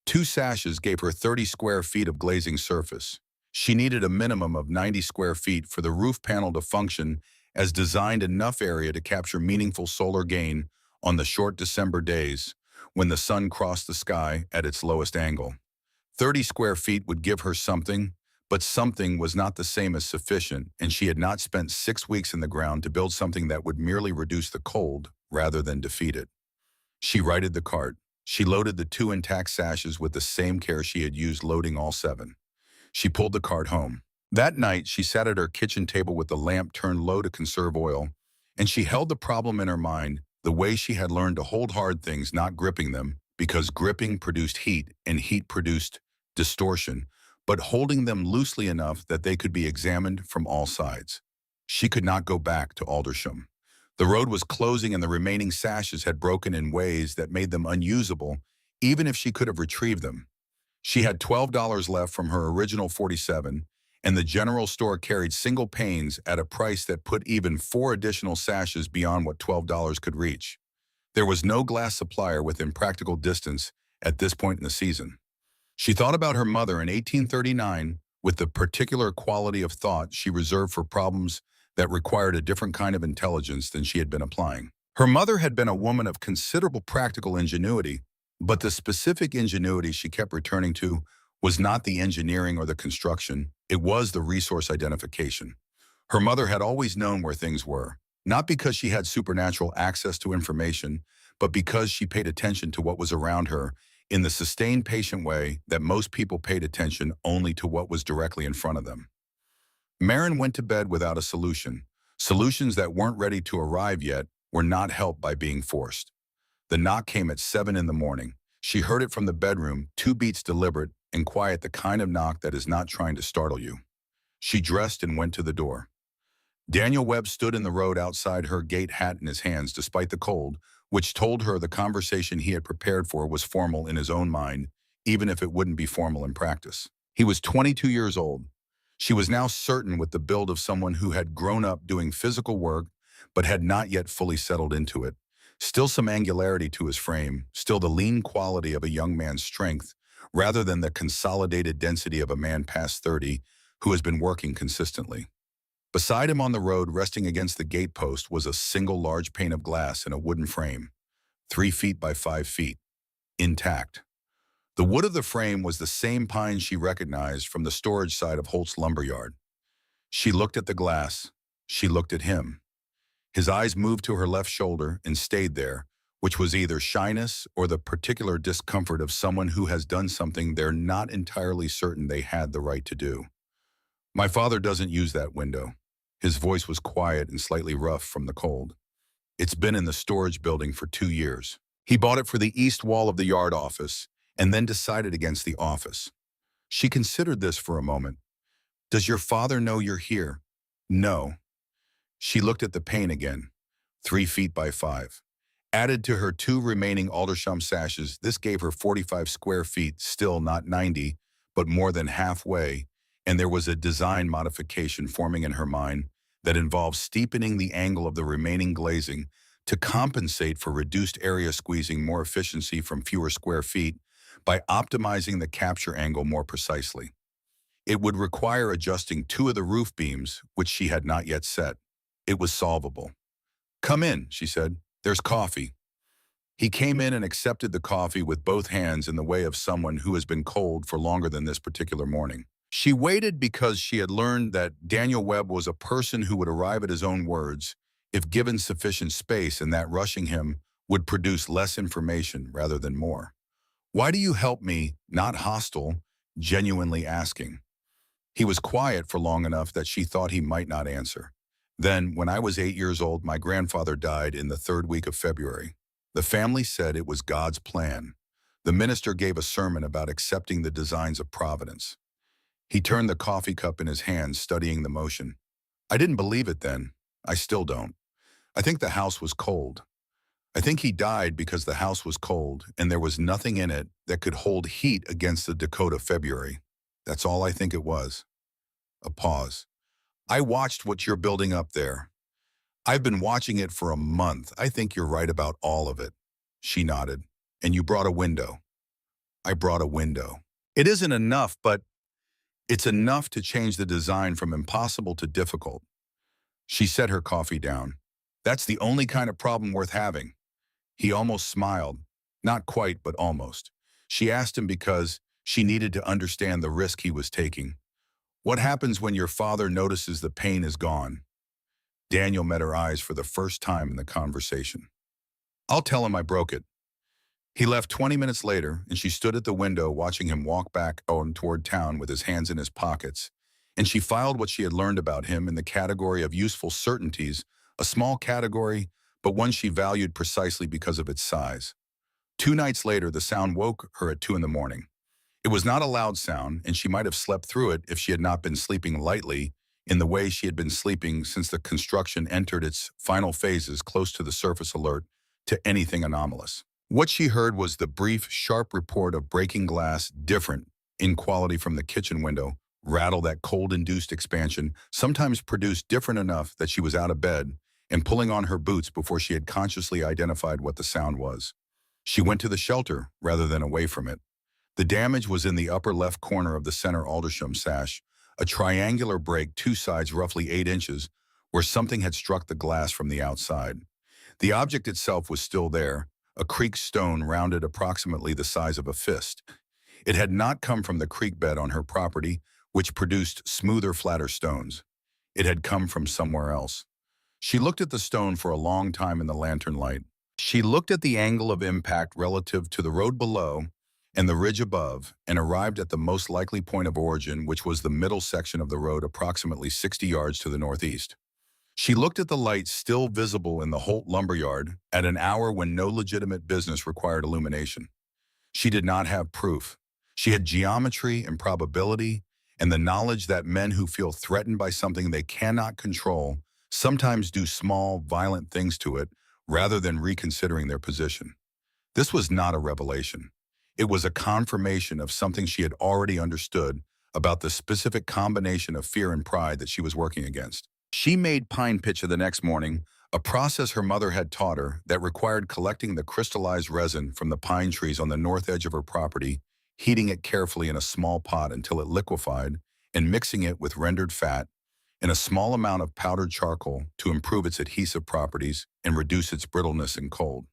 Two sashes gave her 30 square feet of glazing surface. She needed a minimum of 90 square feet for the roof panel to function as designed, enough area to capture meaningful solar gain on the short December days when the sun crossed the sky at its lowest angle. 30 square feet would give her something, but something was not the same as sufficient, and she had not spent 6 weeks in the ground to build something that would merely reduce the cold rather than defeat it. She righted the cart. She loaded the two intact sashes with the same care she had used loading all seven. She pulled the cart home. That night, she sat at her kitchen table with the lamp turned low to conserve oil, and she held the problem in her mind the way she had learned to hold hard things, not gripping them, because gripping produced heat and heat produced distortion, but holding them loosely enough that they could be examined from all sides. She could not go back to Aldersham. The road was closing and the remaining sashes had broken in ways that made them unusable, even if she could have retrieved them. She had $12 left from her original 47, and the general store carried single panes at a price that put even 4 additional sashes beyond what $12 could reach. There was no glass supplier within practical distance at this point in the season. She thought about her mother in 1839 with the particular quality of thought she reserved for problems that required a different kind of intelligence than she had been applying. Her mother had been a woman of considerable practical ingenuity, but the specific ingenuity she kept returning to was not the engineering or the construction, it was the resource identification. Her mother had always known where things were, not because she had supernatural access to information, but because she paid attention to what was around her in the sustained, patient way that most people paid attention only to what was directly in front of them. Marin went to bed without a solution. Solutions that weren't ready to arrive yet were not helped by being forced. The knock came at 7 in the morning. She heard it from the bedroom, 2 beats deliberate and quiet, the kind of knock that is not trying to startle you. She dressed and went to the door. Daniel Webb stood in the road outside, her gate hat in his hands despite the cold, which told her the conversation he had prepared for was formal in his own mind, even if it wouldn't be formal in practice. He was 22 years old. She was now certain with the build of someone who had grown up doing physical work but had not yet fully settled into it. Still some angularity to his frame, still the lean quality of a young man's strength, rather than the consolidated density of a man past 30 who has been working consistently. Beside him on the road, resting against the gatepost, was a single large pane of glass in a wooden frame, 3 feet by 5 feet, intact. The wood of the frame was the same pine she recognized from the storage side of Holt's lumberyard. She looked at the glass. She looked at him. His eyes moved to her left shoulder and stayed there, which was either shyness or the particular discomfort of someone who has done something they're not entirely certain they had the right to do. My father doesn't use that window. His voice was quiet and slightly rough from the cold. It's been in the storage building for 2 years. He bought it for the east wall of the yard office and then decided against the office. She considered this for a moment. Does your father know you're here? No. She looked at the pane again, 3 feet by 5. Added to her 2 remaining Aldersham sashes, this gave her 45 square feet, still not 90, but more than halfway, and there was a design modification forming in her mind that involved steepening the angle of the remaining glazing to compensate for reduced area squeezing, more efficiency from fewer square feet, by optimizing the capture angle more precisely. It would require adjusting 2 of the roof beams, which she had not yet set. It was solvable. "Come in," she said. "There's coffee." He came in and accepted the coffee with both hands in the way of someone who has been cold for longer than this particular morning. She waited because she had learned that Daniel Webb was a person who would arrive at his own words if given sufficient space, and that rushing him would produce less information rather than more. "Why do you help me?" Not hostile, genuinely asking. He was quiet for long enough that she thought he might not answer. "Then, when I was 8 years old, my grandfather died in the 3rd week of February. The family said it was God's plan. The minister gave a sermon about accepting the designs of providence." He turned the coffee cup in his hand, studying the motion. "I didn't believe it then. I still don't. I think the house was cold. I think he died because the house was cold and there was nothing in it that could hold heat against the Dakota February. That's all I think it was." A pause. "I watched what you're building up there. I've been watching it for a month. I think you're right about all of it. She nodded. And you brought a window. I brought a window. It isn't enough, but it's enough to change the design from impossible to difficult. She set her coffee down. That's the only kind of problem worth having. He almost smiled. Not quite, but almost. She asked him because she needed to understand the risk he was taking. What happens when your father notices the pain is gone? Daniel met her eyes for the first time in the conversation. I'll tell him I broke it. He left 20 minutes later, and she stood at the window watching him walk back on toward town with his hands in his pockets. And she filed what she had learned about him in the category of useful certainties, a small category, but one she valued precisely because of its size. 2 nights later, the sound woke her at 2 in the morning. It was not a loud sound, and she might have slept through it if she had not been sleeping lightly in the way she had been sleeping since the construction entered its final phases close to the surface alert to anything anomalous. What she heard was the brief, sharp report of breaking glass, different in quality from the kitchen window, rattle that cold-induced expansion, sometimes produced different enough that she was out of bed and pulling on her boots before she had consciously identified what the sound was. She went to the shelter rather than away from it. The damage was in the upper left corner of the center Aldersham sash, a triangular break 2 sides roughly 8 inches, where something had struck the glass from the outside. The object itself was still there, a creek stone rounded approximately the size of a fist. It had not come from the creek bed on her property, which produced smoother, flatter stones. It had come from somewhere else. She looked at the stone for a long time in the lantern light. She looked at the angle of impact relative to the road below and the ridge above, and arrived at the most likely point of origin, which was the middle section of the road approximately 60 yards to the northeast. She looked at the light still visible in the Holt lumberyard at an hour when no legitimate business required illumination. She did not have proof. She had geometry and probability and the knowledge that men who feel threatened by something they cannot control sometimes do small, violent things to it rather than reconsidering their position. This was not a revelation. It was a confirmation of something she had already understood about the specific combination of fear and pride that she was working against. She made pine pitcher the next morning, a process her mother had taught her that required collecting the crystallized resin from the pine trees on the north edge of her property, heating it carefully in a small pot until it liquefied, and mixing it with rendered fat and a small amount of powdered charcoal to improve its adhesive properties and reduce its brittleness in cold.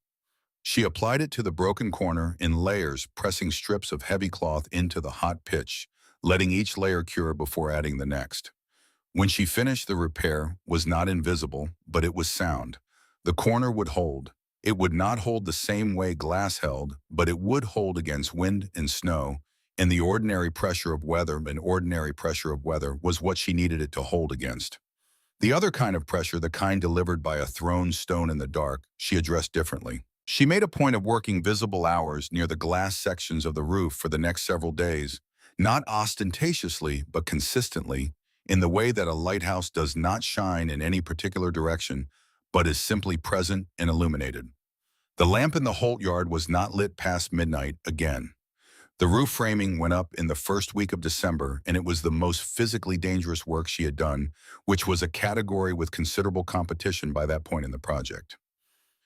She applied it to the broken corner in layers, pressing strips of heavy cloth into the hot pitch, letting each layer cure before adding the next. When she finished, the repair was not invisible, but it was sound. The corner would hold. It would not hold the same way glass held, but it would hold against wind and snow, and the ordinary pressure of weather was what she needed it to hold against. The other kind of pressure, the kind delivered by a thrown stone in the dark, she addressed differently. She made a point of working visible hours near the glass sections of the roof for the next several days, not ostentatiously, but consistently, in the way that a lighthouse does not shine in any particular direction, but is simply present and illuminated. The lamp in the Holt yard was not lit past midnight again. The roof framing went up in the first week of December, and it was the most physically dangerous work she had done, which was a category with considerable competition by that point in the project.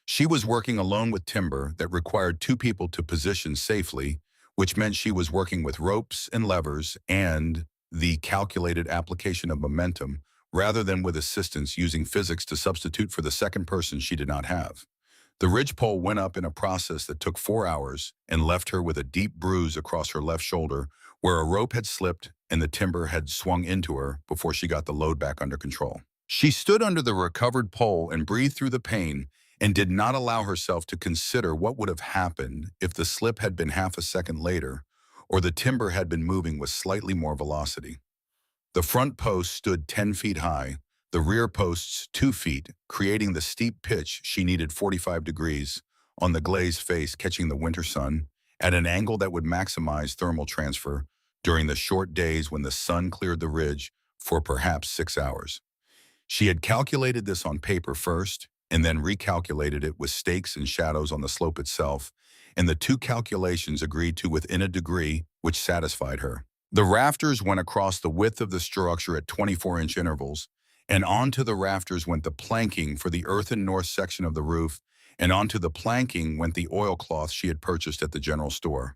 She was working alone with timber that required 2 people to position safely, which meant she was working with ropes and levers and the calculated application of momentum rather than with assistance using physics to substitute for the second person she did not have. The ridgepole went up in a process that took 4 hours and left her with a deep bruise across her left shoulder where a rope had slipped and the timber had swung into her before she got the load back under control. She stood under the recovered pole and breathed through the pain and did not allow herself to consider what would have happened if the slip had been half a second later or the timber had been moving with slightly more velocity. The front post stood 10 feet high, the rear posts 2 feet, creating the steep pitch she needed 45 degrees on the glazed face catching the winter sun at an angle that would maximize thermal transfer during the short days when the sun cleared the ridge for perhaps 6 hours. She had calculated this on paper first and then recalculated it with stakes and shadows on the slope itself, and the 2 calculations agreed to within a degree which satisfied her. The rafters went across the width of the structure at 24-inch intervals, And onto the rafters went the planking for the earthen north section of the roof, and onto the planking went the oilcloth she had purchased at the general store.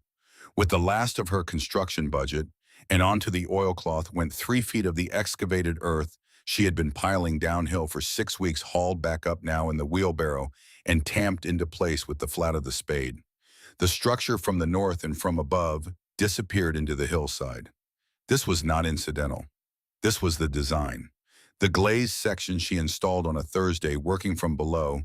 With the last of her construction budget, and onto the oilcloth went 3 feet of the excavated earth she had been piling downhill for 6 weeks, hauled back up now in the wheelbarrow and tamped into place with the flat of the spade. The structure from the north and from above disappeared into the hillside. This was not incidental. This was the design. The glazed section she installed on a Thursday, working from below,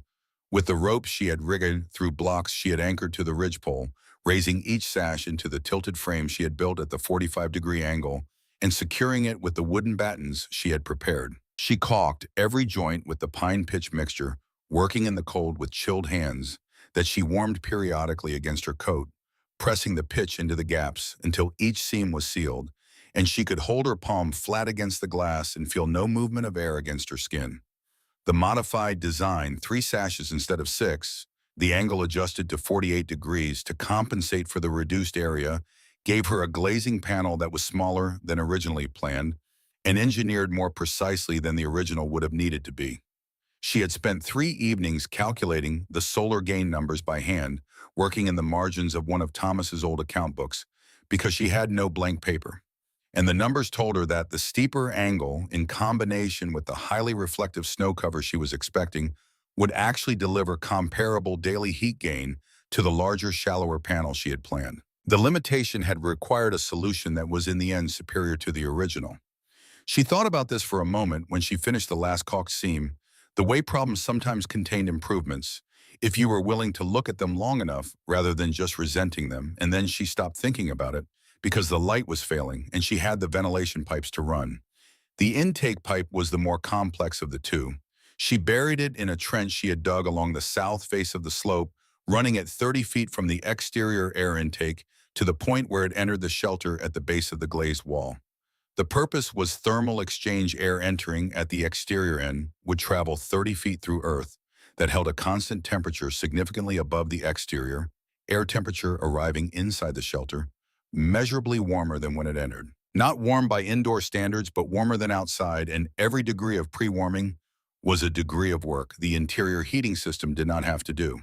with the ropes she had rigged through blocks she had anchored to the ridgepole, raising each sash into the tilted frame she had built at the 45-degree angle, and securing it with the wooden battens she had prepared. She caulked every joint with the pine pitch mixture, working in the cold with chilled hands that she warmed periodically against her coat, pressing the pitch into the gaps until each seam was sealed, and she could hold her palm flat against the glass and feel no movement of air against her skin. The modified design, 3 sashes instead of 6, the angle adjusted to 48 degrees to compensate for the reduced area, gave her a glazing panel that was smaller than originally planned and engineered more precisely than the original would have needed to be. She had spent 3 evenings calculating the solar gain numbers by hand, working in the margins of one of Thomas's old account books, because she had no blank paper. And the numbers told her that the steeper angle, in combination with the highly reflective snow cover she was expecting, would actually deliver comparable daily heat gain to the larger, shallower panel she had planned. The limitation had required a solution that was in the end superior to the original. She thought about this for a moment when she finished the last caulked seam. The way problems sometimes contained improvements, if you were willing to look at them long enough rather than just resenting them, and then she stopped thinking about it because the light was failing and she had the ventilation pipes to run. The intake pipe was the more complex of the two. She buried it in a trench she had dug along the south face of the slope, running it 30 feet from the exterior air intake to the point where it entered the shelter at the base of the glazed wall. The purpose was thermal exchange. Air entering at the exterior end would travel 30 feet through earth that held a constant temperature significantly above the exterior, air temperature arriving inside the shelter, measurably warmer than when it entered. Not warm by indoor standards, but warmer than outside, and every degree of pre-warming was a degree of work the interior heating system did not have to do.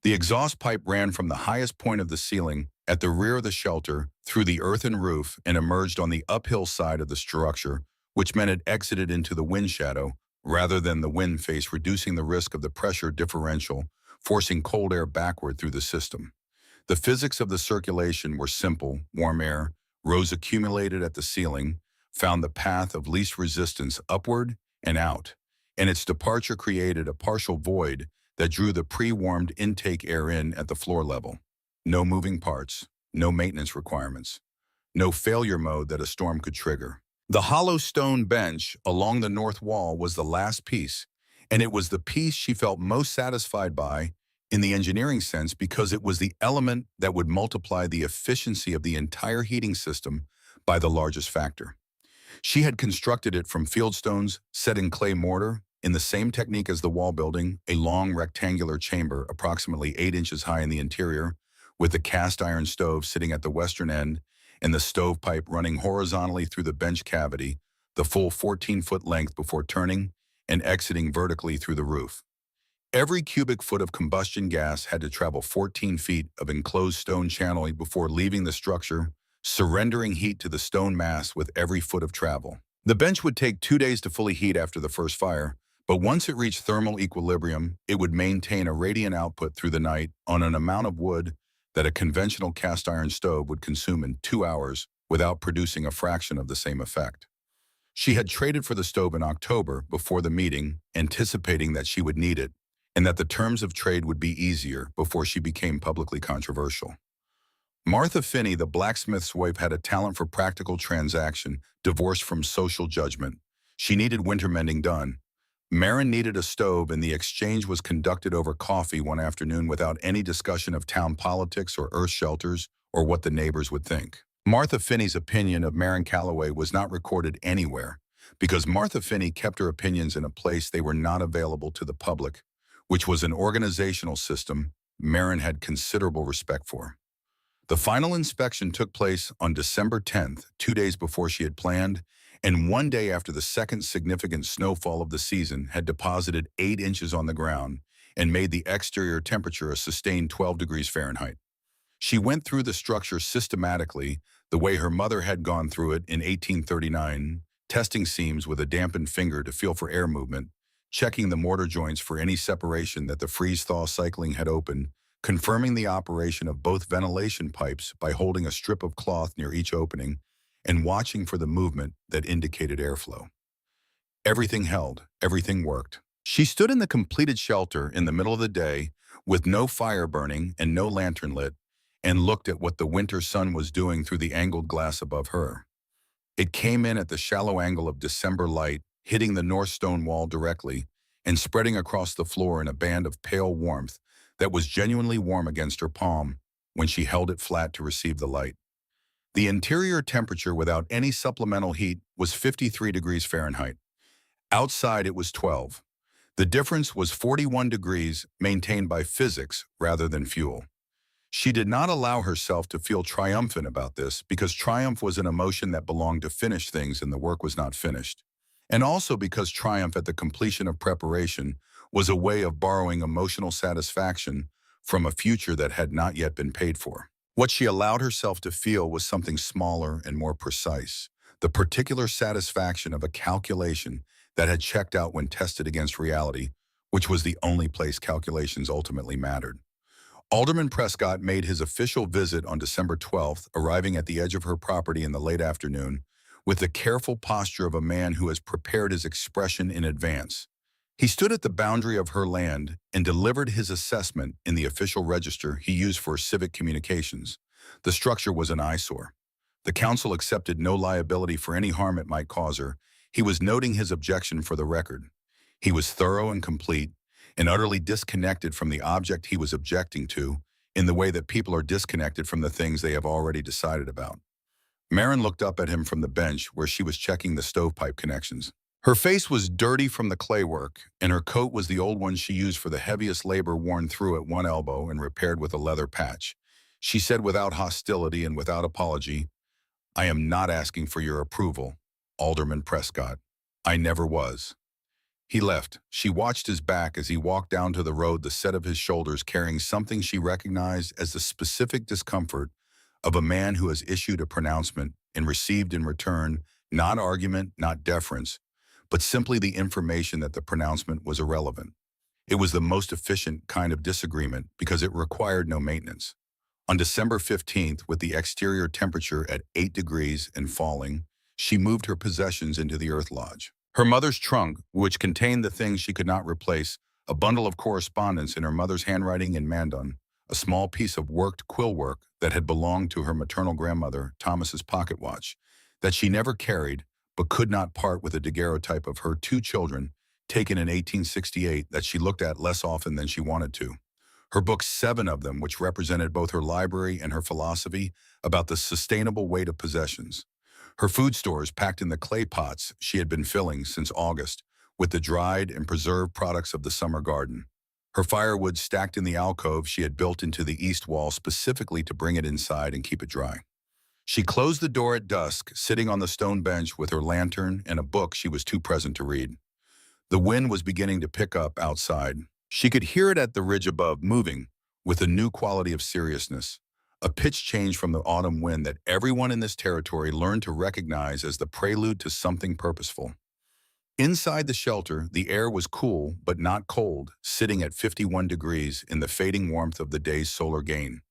The exhaust pipe ran from the highest point of the ceiling at the rear of the shelter through the earthen roof and emerged on the uphill side of the structure, which meant it exited into the wind shadow rather than the wind face, reducing the risk of the pressure differential, forcing cold air backward through the system. The physics of the circulation were simple. Warm air rose, accumulated at the ceiling, found the path of least resistance upward and out, and its departure created a partial void that drew the pre-warmed intake air in at the floor level. No moving parts, no maintenance requirements, no failure mode that a storm could trigger. The hollow stone bench along the north wall was the last piece, and it was the piece she felt most satisfied by in the engineering sense because it was the element that would multiply the efficiency of the entire heating system by the largest factor. She had constructed it from fieldstones set in clay mortar in the same technique as the wall building, a long rectangular chamber approximately 8 inches high in the interior, with the cast iron stove sitting at the western end and the stovepipe running horizontally through the bench cavity, the full 14-foot length before turning and exiting vertically through the roof. Every cubic foot of combustion gas had to travel 14 feet of enclosed stone channeling before leaving the structure, surrendering heat to the stone mass with every foot of travel. The bench would take 2 days to fully heat after the first fire, but once it reached thermal equilibrium, it would maintain a radiant output through the night on an amount of wood that a conventional cast iron stove would consume in 2 hours without producing a fraction of the same effect. She had traded for the stove in October before the meeting, anticipating that she would need it, and that the terms of trade would be easier before she became publicly controversial. Martha Finney, the blacksmith's wife, had a talent for practical transaction, divorced from social judgment. She needed winter mending done. Marin needed a stove, and the exchange was conducted over coffee one afternoon without any discussion of town politics or earth shelters or what the neighbors would think. Martha Finney's opinion of Marin Calloway was not recorded anywhere because Martha Finney kept her opinions in a place they were not available to the public, which was an organizational system Marin had considerable respect for. The final inspection took place on December 10th, 2 days before she had planned, and one day after the second significant snowfall of the season had deposited 8 inches on the ground and made the exterior temperature a sustained 12 degrees Fahrenheit. She went through the structure systematically, the way her mother had gone through it in 1839, testing seams with a dampened finger to feel for air movement, checking the mortar joints for any separation that the freeze-thaw cycling had opened, confirming the operation of both ventilation pipes by holding a strip of cloth near each opening, and watching for the movement that indicated airflow. Everything held, everything worked. She stood in the completed shelter in the middle of the day, with no fire burning and no lantern lit, and looked at what the winter sun was doing through the angled glass above her. It came in at the shallow angle of December light, hitting the north stone wall directly, and spreading across the floor in a band of pale warmth that was genuinely warm against her palm when she held it flat to receive the light. The interior temperature without any supplemental heat was 53 degrees Fahrenheit. Outside it was 12. The difference was 41 degrees maintained by physics rather than fuel. She did not allow herself to feel triumphant about this because triumph was an emotion that belonged to finished things and the work was not finished. And also because triumph at the completion of preparation was a way of borrowing emotional satisfaction from a future that had not yet been paid for. What she allowed herself to feel was something smaller and more precise, the particular satisfaction of a calculation that had checked out when tested against reality, which was the only place calculations ultimately mattered. Alderman Prescott made his official visit on December 12th, arriving at the edge of her property in the late afternoon, with the careful posture of a man who has prepared his expression in advance. He stood at the boundary of her land and delivered his assessment in the official register he used for civic communications. The structure was an eyesore. The council accepted no liability for any harm it might cause her. He was noting his objection for the record. He was thorough and complete, and utterly disconnected from the object he was objecting to, in the way that people are disconnected from the things they have already decided about. Marin looked up at him from the bench where she was checking the stovepipe connections. Her face was dirty from the clay work, and her coat was the old one she used for the heaviest labor, worn through at one elbow and repaired with a leather patch. She said without hostility and without apology, "I am not asking for your approval, Alderman Prescott. I never was." He left. She watched his back as he walked down to the road, the set of his shoulders carrying something she recognized as the specific discomfort of a man who has issued a pronouncement and received in return not argument, not deference, but simply the information that the pronouncement was irrelevant. It was the most efficient kind of disagreement because it required no maintenance. On December 15th, with the exterior temperature at 8 degrees and falling, she moved her possessions into the earth lodge. Her mother's trunk, which contained the things she could not replace, a bundle of correspondence in her mother's handwriting in Mandan, a small piece of worked quill work that had belonged to her maternal grandmother, Thomas's pocket watch, that she never carried but could not part with a daguerreotype of her 2 children, taken in 1868, that she looked at less often than she wanted to. Her books, 7 of them, which represented both her library and her philosophy about the sustainable weight of possessions. Her food stores packed in the clay pots she had been filling since August with the dried and preserved products of the summer garden. Her firewood stacked in the alcove she had built into the east wall specifically to bring it inside and keep it dry. She closed the door at dusk, sitting on the stone bench with her lantern and a book she was too present to read. The wind was beginning to pick up outside. She could hear it at the ridge above, moving with a new quality of seriousness, a pitch change from the autumn wind that everyone in this territory learned to recognize as the prelude to something purposeful. Inside the shelter, the air was cool but not cold, sitting at 51 degrees in the fading warmth of the day's solar gain.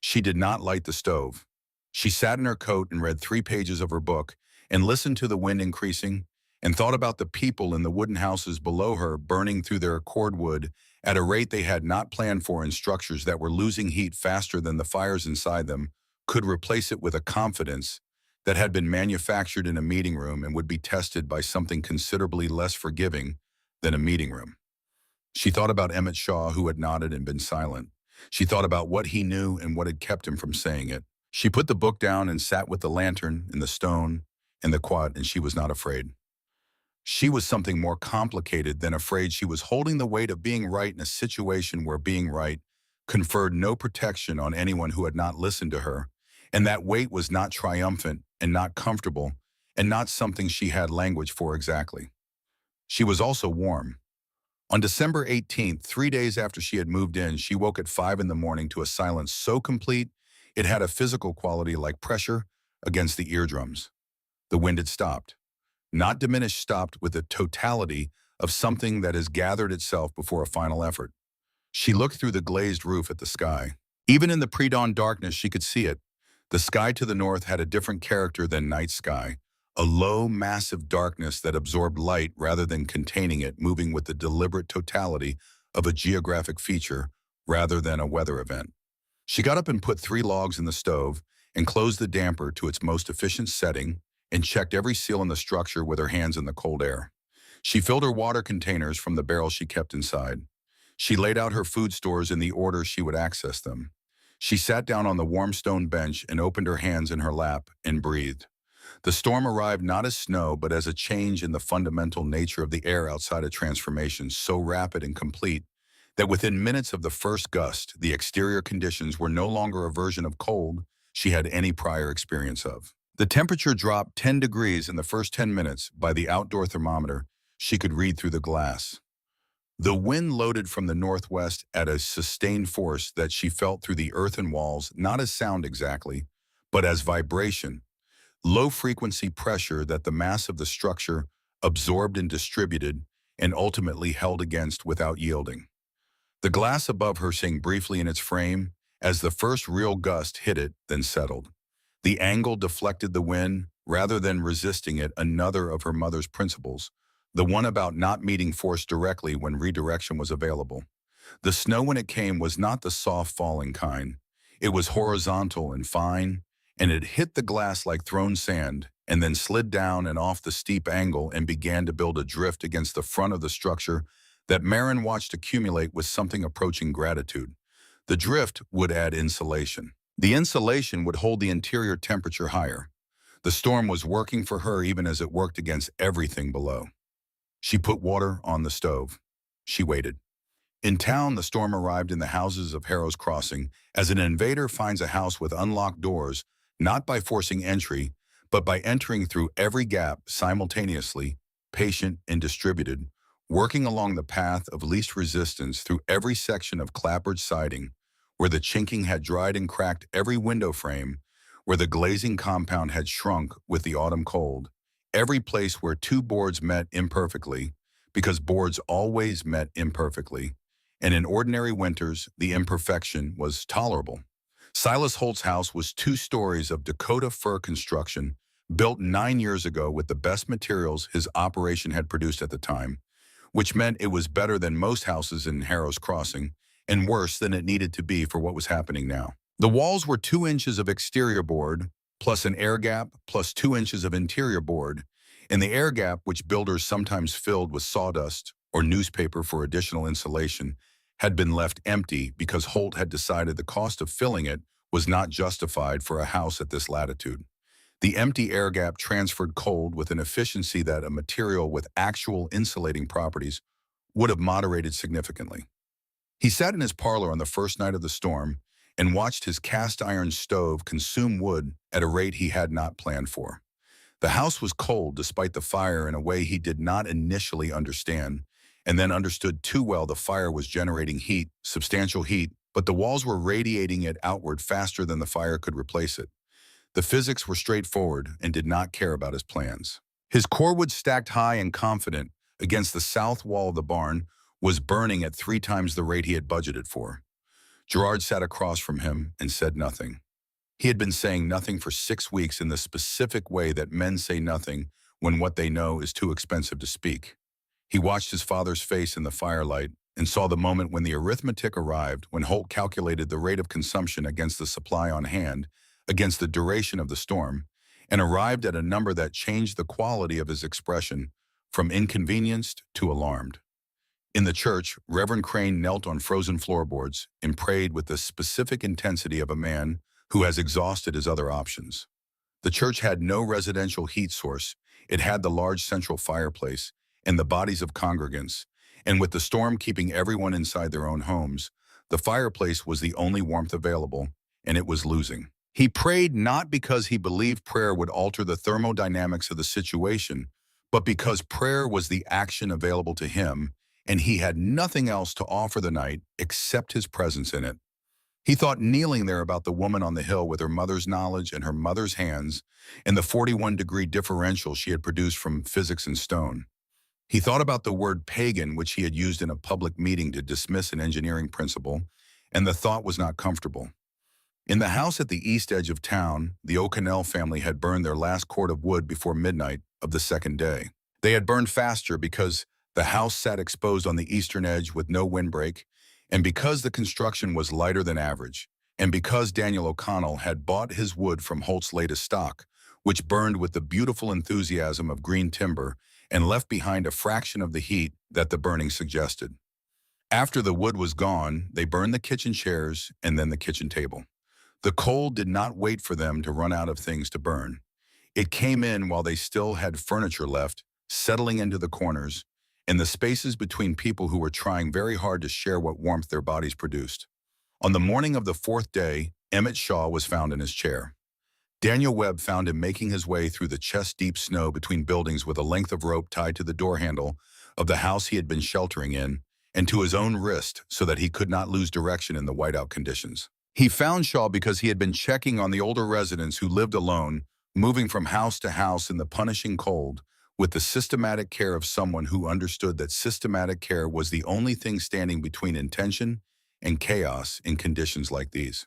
She did not light the stove. She sat in her coat and read 3 pages of her book and listened to the wind increasing and thought about the people in the wooden houses below her burning through their cordwood at a rate they had not planned for, in structures that were losing heat faster than the fires inside them could replace it, with a confidence that had been manufactured in a meeting room and would be tested by something considerably less forgiving than a meeting room. She thought about Emmett Shaw, who had nodded and been silent. She thought about what he knew and what had kept him from saying it. She put the book down and sat with the lantern and the stone and the quad, and she was not afraid. She was something more complicated than afraid. She was holding the weight of being right in a situation where being right conferred no protection on anyone who had not listened to her, and that weight was not triumphant and not comfortable, and not something she had language for exactly. She was also warm. On December 18th, 3 days after she had moved in, she woke at 5 in the morning to a silence so complete it had a physical quality like pressure against the eardrums. The wind had stopped. Not diminished, stopped with the totality of something that has gathered itself before a final effort. She looked through the glazed roof at the sky. Even in the pre-dawn darkness, she could see it. The sky to the north had a different character than night sky, a low, massive darkness that absorbed light rather than containing it, moving with the deliberate totality of a geographic feature rather than a weather event. She got up and put 3 logs in the stove and closed the damper to its most efficient setting and checked every seal in the structure with her hands in the cold air. She filled her water containers from the barrel she kept inside. She laid out her food stores in the order she would access them. She sat down on the warm stone bench and opened her hands in her lap and breathed. The storm arrived not as snow, but as a change in the fundamental nature of the air outside a transformation so rapid and complete that within minutes of the first gust, the exterior conditions were no longer a version of cold she had any prior experience of. The temperature dropped 10 degrees in the first 10 minutes by the outdoor thermometer she could read through the glass. The wind loaded from the northwest at a sustained force that she felt through the earthen walls, not as sound exactly, but as vibration, low-frequency pressure that the mass of the structure absorbed and distributed and ultimately held against without yielding. The glass above her sank briefly in its frame as the first real gust hit it, then settled. The angle deflected the wind rather than resisting it, another of her mother's principles, the one about not meeting force directly when redirection was available. The snow, when it came, was not the soft falling kind. It was horizontal and fine, and it hit the glass like thrown sand, and then slid down and off the steep angle and began to build a drift against the front of the structure that Marin watched accumulate with something approaching gratitude. The drift would add insulation. The insulation would hold the interior temperature higher. The storm was working for her even as it worked against everything below. She put water on the stove. She waited. In town, the storm arrived in the houses of Harrow's Crossing as an invader finds a house with unlocked doors, not by forcing entry, but by entering through every gap simultaneously, patient and distributed, working along the path of least resistance through every section of clapboard siding, where the chinking had dried and cracked every window frame, where the glazing compound had shrunk with the autumn cold, every place where 2 boards met imperfectly, because boards always met imperfectly, and in ordinary winters, the imperfection was tolerable. Silas Holt's house was 2 stories of Dakota fir construction, built 9 years ago with the best materials his operation had produced at the time, which meant it was better than most houses in Harrow's Crossing, and worse than it needed to be for what was happening now. The walls were 2 inches of exterior board, plus an air gap, plus 2 inches of interior board, and the air gap, which builders sometimes filled with sawdust or newspaper for additional insulation, had been left empty because Holt had decided the cost of filling it was not justified for a house at this latitude. The empty air gap transferred cold with an efficiency that a material with actual insulating properties would have moderated significantly. He sat in his parlor on the first night of the storm and watched his cast-iron stove consume wood at a rate he had not planned for. The house was cold despite the fire in a way he did not initially understand, and then understood too well. The fire was generating heat, substantial heat, but the walls were radiating it outward faster than the fire could replace it. The physics were straightforward and did not care about his plans. His cordwood, stacked high and confident against the south wall of the barn, was burning at 3 times the rate he had budgeted for. Gerard sat across from him and said nothing. He had been saying nothing for 6 weeks in the specific way that men say nothing when what they know is too expensive to speak. He watched his father's face in the firelight and saw the moment when the arithmetic arrived, when Holt calculated the rate of consumption against the supply on hand, against the duration of the storm, and arrived at a number that changed the quality of his expression from inconvenienced to alarmed. In the church, Reverend Crane knelt on frozen floorboards and prayed with the specific intensity of a man who has exhausted his other options. The church had no residential heat source. It had the large central fireplace and the bodies of congregants, and with the storm keeping everyone inside their own homes, the fireplace was the only warmth available, and it was losing. He prayed not because he believed prayer would alter the thermodynamics of the situation, but because prayer was the action available to him, and he had nothing else to offer the night except his presence in it. He thought kneeling there about the woman on the hill with her mother's knowledge and her mother's hands and the 41-degree differential she had produced from physics and stone. He thought about the word pagan, which he had used in a public meeting to dismiss an engineering principle, and the thought was not comfortable. In the house at the east edge of town, the O'Connell family had burned their last cord of wood before midnight of the second day. They had burned faster because the house sat exposed on the eastern edge with no windbreak, and because the construction was lighter than average, and because Daniel O'Connell had bought his wood from Holt's latest stock, which burned with the beautiful enthusiasm of green timber and left behind a fraction of the heat that the burning suggested. After the wood was gone, they burned the kitchen chairs and then the kitchen table. The cold did not wait for them to run out of things to burn. It came in while they still had furniture left, settling into the corners, and the spaces between people who were trying very hard to share what warmth their bodies produced. On the morning of the fourth day, Emmett Shaw was found in his chair. Daniel Webb found him making his way through the chest-deep snow between buildings with a length of rope tied to the door handle of the house he had been sheltering in and to his own wrist so that he could not lose direction in the whiteout conditions. He found Shaw because he had been checking on the older residents who lived alone, moving from house to house in the punishing cold, with the systematic care of someone who understood that systematic care was the only thing standing between intention and chaos in conditions like these.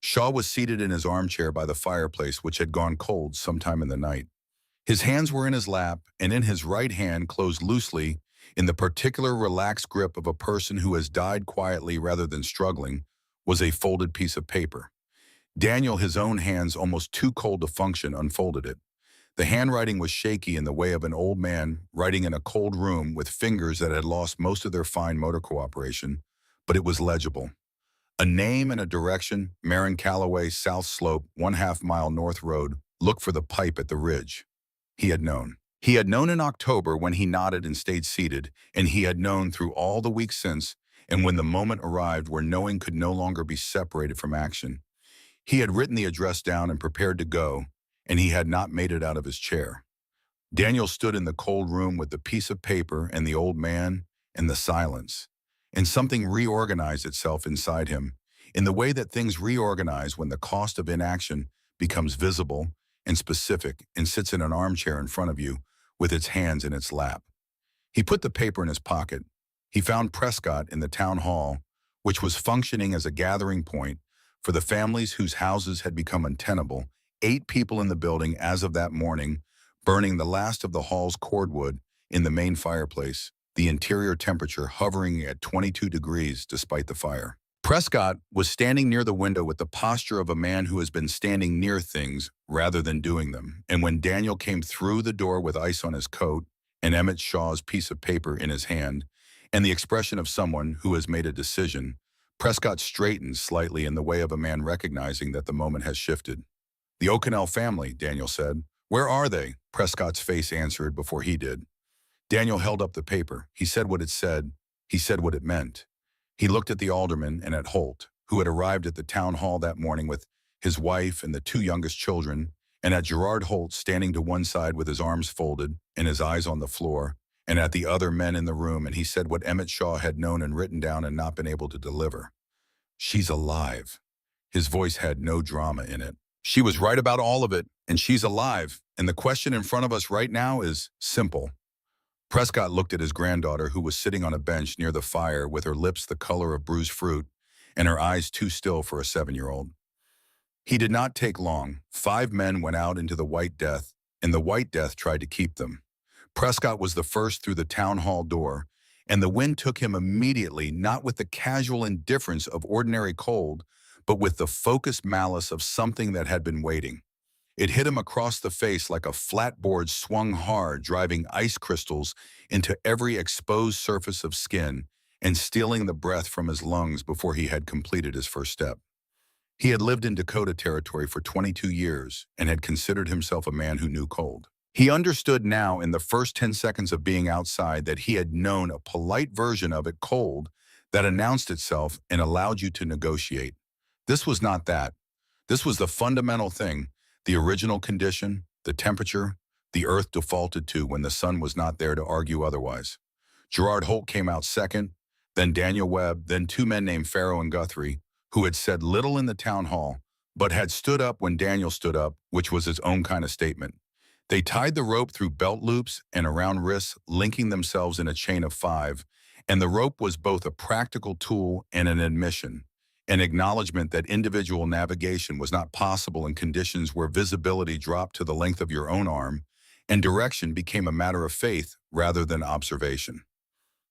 Shaw was seated in his armchair by the fireplace, which had gone cold sometime in the night. His hands were in his lap, and in his right hand, closed loosely, in the particular relaxed grip of a person who has died quietly rather than struggling, was a folded piece of paper. Daniel, his own hands almost too cold to function, unfolded it. The handwriting was shaky in the way of an old man writing in a cold room with fingers that had lost most of their fine motor cooperation, but it was legible. A name and a direction: Marin Calloway, South Slope, 1/2 mile North Road. Look for the pipe at the ridge. He had known. He had known in October when he nodded and stayed seated, and he had known through all the weeks since, and when the moment arrived where knowing could no longer be separated from action. He had written the address down and prepared to go, and he had not made it out of his chair. Daniel stood in the cold room with the piece of paper and the old man and the silence, and something reorganized itself inside him, in the way that things reorganize when the cost of inaction becomes visible and specific and sits in an armchair in front of you with its hands in its lap. He put the paper in his pocket. He found Prescott in the town hall, which was functioning as a gathering point for the families whose houses had become untenable. 8 people in the building as of that morning, burning the last of the hall's cordwood in the main fireplace, the interior temperature hovering at 22 degrees despite the fire. Prescott was standing near the window with the posture of a man who has been standing near things rather than doing them, and when Daniel came through the door with ice on his coat and Emmett Shaw's piece of paper in his hand, and the expression of someone who has made a decision, Prescott straightened slightly in the way of a man recognizing that the moment has shifted. "The O'Connell family," Daniel said. "Where are they?" Prescott's face answered before he did. Daniel held up the paper. He said what it said. He said what it meant. He looked at the alderman and at Holt, who had arrived at the town hall that morning with his wife and the 2 youngest children, and at Gerard Holt standing to one side with his arms folded and his eyes on the floor, and at the other men in the room, and he said what Emmett Shaw had known and written down and not been able to deliver. "She's alive." His voice had no drama in it. "She was right about all of it, and she's alive, and the question in front of us right now is simple." Prescott looked at his granddaughter, who was sitting on a bench near the fire with her lips the color of bruised fruit and her eyes too still for a 7-year-old. He did not take long. 5 men went out into the White Death, and the White Death tried to keep them. Prescott was the first through the town hall door, and the wind took him immediately, not with the casual indifference of ordinary cold, but with the focused malice of something that had been waiting. It hit him across the face like a flat board swung hard, driving ice crystals into every exposed surface of skin and stealing the breath from his lungs before he had completed his first step. He had lived in Dakota Territory for 22 years and had considered himself a man who knew cold. He understood now in the first 10 seconds of being outside that he had known a polite version of it, cold, that announced itself and allowed you to negotiate. This was not that. This was the fundamental thing, the original condition, the temperature, the Earth defaulted to when the sun was not there to argue otherwise. Gerard Holt came out second, then Daniel Webb, then two men named Farrow and Guthrie, who had said little in the town hall, but had stood up when Daniel stood up, which was his own kind of statement. They tied the rope through belt loops and around wrists, linking themselves in a chain of 5, and the rope was both a practical tool and an admission, an acknowledgement that individual navigation was not possible in conditions where visibility dropped to the length of your own arm, and direction became a matter of faith rather than observation.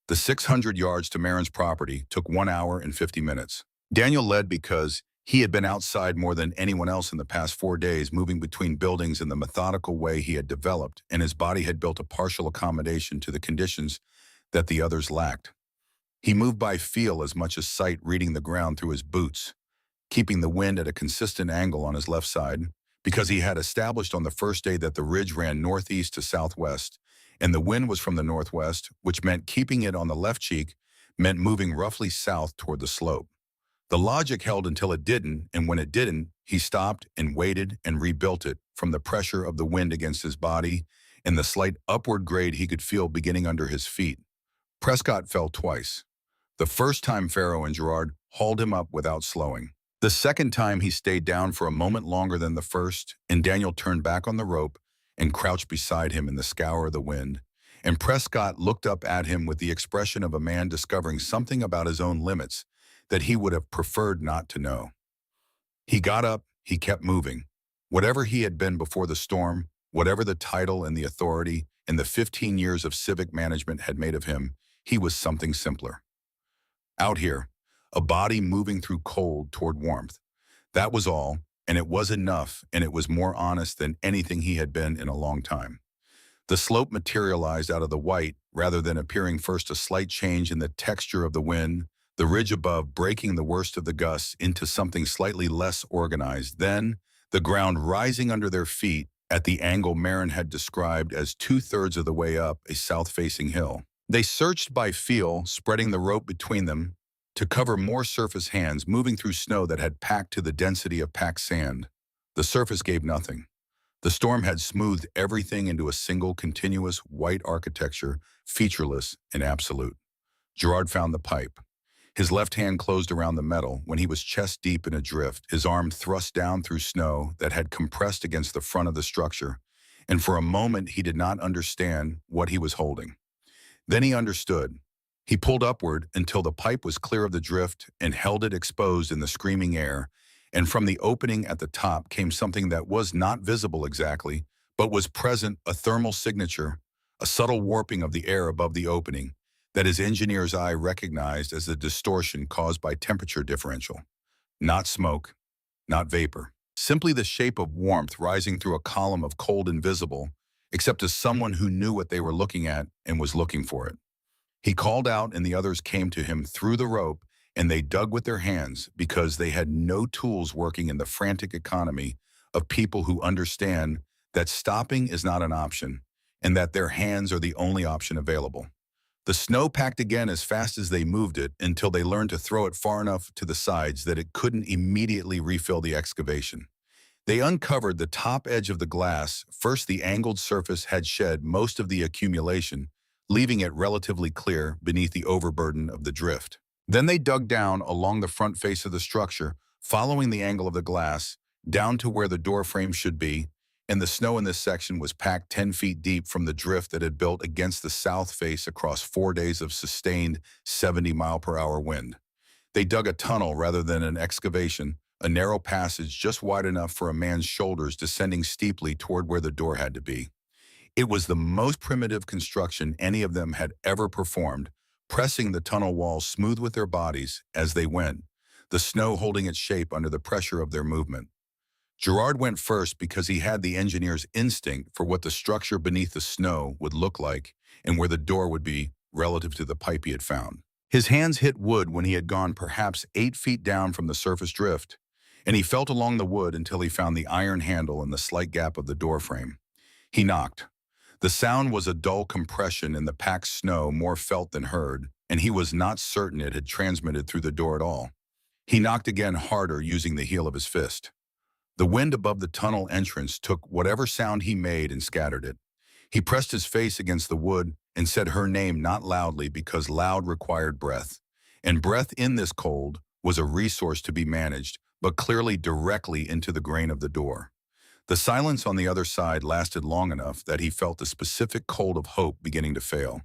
The 600 yards to Marin's property took 1 hour and 50 minutes. Daniel led because he had been outside more than anyone else in the past 4 days, moving between buildings in the methodical way he had developed, and his body had built a partial accommodation to the conditions that the others lacked. He moved by feel as much as sight, reading the ground through his boots, keeping the wind at a consistent angle on his left side, because he had established on the first day that the ridge ran northeast to southwest, and the wind was from the northwest, which meant keeping it on the left cheek meant moving roughly south toward the slope. The logic held until it didn't, and when it didn't, he stopped and waited and rebuilt it from the pressure of the wind against his body and the slight upward grade he could feel beginning under his feet. Prescott fell twice. The first time Farrow and Gerard hauled him up without slowing. The second time he stayed down for a moment longer than the first, and Daniel turned back on the rope and crouched beside him in the scour of the wind, and Prescott looked up at him with the expression of a man discovering something about his own limits that he would have preferred not to know. He got up, he kept moving. Whatever he had been before the storm, whatever the title and the authority and the 15 years of civic management had made of him, he was something simpler. Out here, a body moving through cold toward warmth. That was all, and it was enough, and it was more honest than anything he had been in a long time. The slope materialized out of the white, rather than appearing first a slight change in the texture of the wind, the ridge above breaking the worst of the gusts into something slightly less organized, then the ground rising under their feet at the angle Marin had described as 2/3 of the way up a south-facing hill. They searched by feel, spreading the rope between them to cover more surface hands moving through snow that had packed to the density of packed sand. The surface gave nothing. The storm had smoothed everything into a single continuous white architecture, featureless and absolute. Gerard found the pipe. His left hand closed around the metal when he was chest deep in a drift, his arm thrust down through snow that had compressed against the front of the structure, and for a moment he did not understand what he was holding. Then he understood. He pulled upward until the pipe was clear of the drift and held it exposed in the screaming air, and from the opening at the top came something that was not visible exactly, but was present, a thermal signature, a subtle warping of the air above the opening, that his engineer's eye recognized as the distortion caused by temperature differential. Not smoke, not vapor. Simply the shape of warmth rising through a column of cold invisible, except to someone who knew what they were looking at and was looking for it. He called out and the others came to him through the rope, and they dug with their hands because they had no tools working in the frantic economy of people who understand that stopping is not an option and that their hands are the only option available. The snow packed again as fast as they moved it until they learned to throw it far enough to the sides that it couldn't immediately refill the excavation. They uncovered the top edge of the glass. First, the angled surface had shed most of the accumulation, leaving it relatively clear beneath the overburden of the drift. Then they dug down along the front face of the structure, following the angle of the glass, down to where the door frame should be, and the snow in this section was packed 10 feet deep from the drift that had built against the south face across 4 days of sustained 70-mile-per-hour wind. They dug a tunnel rather than an excavation, a narrow passage just wide enough for a man's shoulders descending steeply toward where the door had to be. It was the most primitive construction any of them had ever performed, pressing the tunnel walls smooth with their bodies as they went, the snow holding its shape under the pressure of their movement. Gerard went first because he had the engineer's instinct for what the structure beneath the snow would look like and where the door would be relative to the pipe he had found. His hands hit wood when he had gone perhaps 8 feet down from the surface drift, and he felt along the wood until he found the iron handle in the slight gap of the door frame. He knocked. The sound was a dull compression in the packed snow, more felt than heard, and he was not certain it had transmitted through the door at all. He knocked again harder using the heel of his fist. The wind above the tunnel entrance took whatever sound he made and scattered it. He pressed his face against the wood and said her name not loudly because loud required breath. And breath in this cold was a resource to be managed, but clearly directly into the grain of the door. The silence on the other side lasted long enough that he felt the specific cold of hope beginning to fail.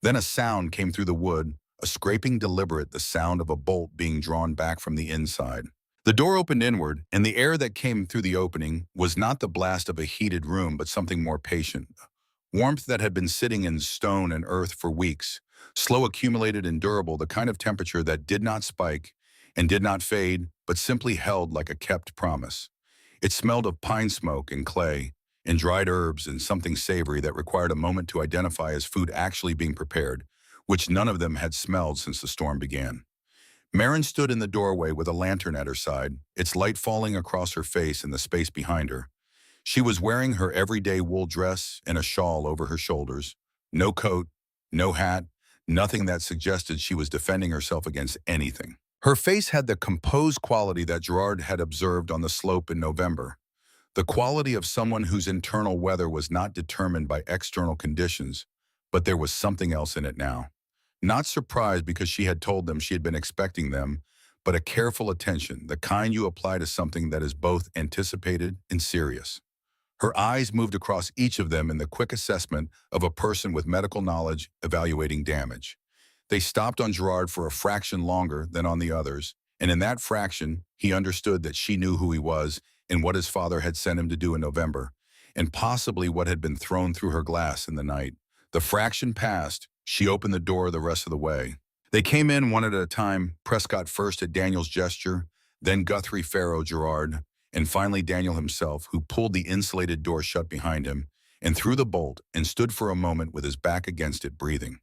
Then a sound came through the wood, a scraping deliberate, the sound of a bolt being drawn back from the inside. The door opened inward, and the air that came through the opening was not the blast of a heated room, but something more patient. Warmth that had been sitting in stone and earth for weeks, slow accumulated and durable, the kind of temperature that did not spike and did not fade, but simply held like a kept promise. It smelled of pine smoke and clay, and dried herbs and something savory that required a moment to identify as food actually being prepared, which none of them had smelled since the storm began. Marin stood in the doorway with a lantern at her side, its light falling across her face and the space behind her. She was wearing her everyday wool dress and a shawl over her shoulders. No coat, no hat, nothing that suggested she was defending herself against anything. Her face had the composed quality that Gerard had observed on the slope in November, the quality of someone whose internal weather was not determined by external conditions, but there was something else in it now. Not surprised because she had told them she had been expecting them, but a careful attention, the kind you apply to something that is both anticipated and serious. Her eyes moved across each of them in the quick assessment of a person with medical knowledge evaluating damage. They stopped on Gerard for a fraction longer than on the others, and in that fraction, he understood that she knew who he was and what his father had sent him to do in November, and possibly what had been thrown through her glass in the night. The fraction passed, she opened the door the rest of the way. They came in one at a time, Prescott first at Daniel's gesture, then Guthrie, Farrow, Gerard, and finally Daniel himself, who pulled the insulated door shut behind him and threw the bolt and stood for a moment with his back against it, breathing.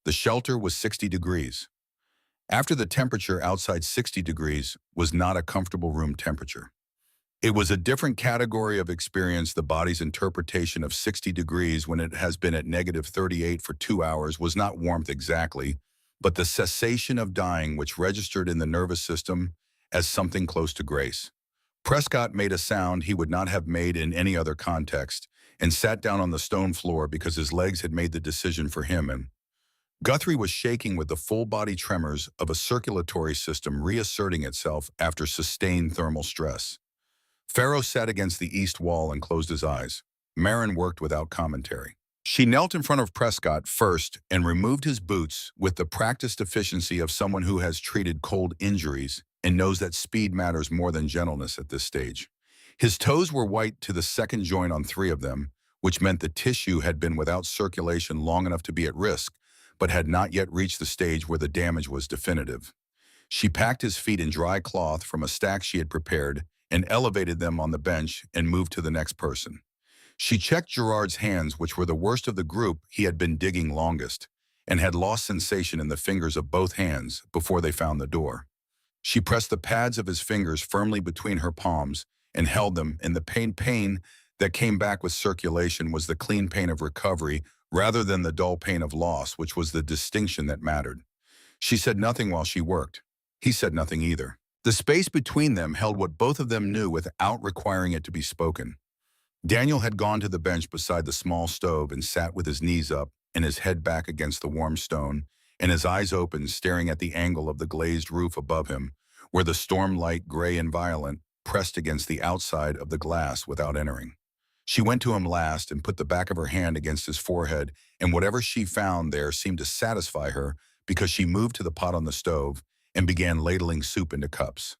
The shelter was 60 degrees. After the temperature outside 60 degrees was not a comfortable room temperature. It was a different category of experience. The body's interpretation of 60 degrees when it has been at negative 38 for 2 hours was not warmth exactly, but the cessation of dying which registered in the nervous system as something close to grace. Prescott made a sound he would not have made in any other context and sat down on the stone floor because his legs had made the decision for him, and Guthrie was shaking with the full-body tremors of a circulatory system reasserting itself after sustained thermal stress. Farrow sat against the east wall and closed his eyes. Marin worked without commentary. She knelt in front of Prescott first and removed his boots with the practiced efficiency of someone who has treated cold injuries and knows that speed matters more than gentleness at this stage. His toes were white to the second joint on 3 of them, which meant the tissue had been without circulation long enough to be at risk, but had not yet reached the stage where the damage was definitive. She packed his feet in dry cloth from a stack she had prepared and elevated them on the bench and moved to the next person. She checked Gerard's hands, which were the worst of the group. He had been digging longest and had lost sensation in the fingers of both hands before they found the door. She pressed the pads of his fingers firmly between her palms and held them, and the pain that came back with circulation was the clean pain of recovery rather than the dull pain of loss, which was the distinction that mattered. She said nothing while she worked. He said nothing either. The space between them held what both of them knew without requiring it to be spoken. Daniel had gone to the bench beside the small stove and sat with his knees up and his head back against the warm stone, and his eyes open, staring at the angle of the glazed roof above him, where the storm light, gray and violent, pressed against the outside of the glass without entering. She went to him last and put the back of her hand against his forehead, and whatever she found there seemed to satisfy her because she moved to the pot on the stove and began ladling soup into cups.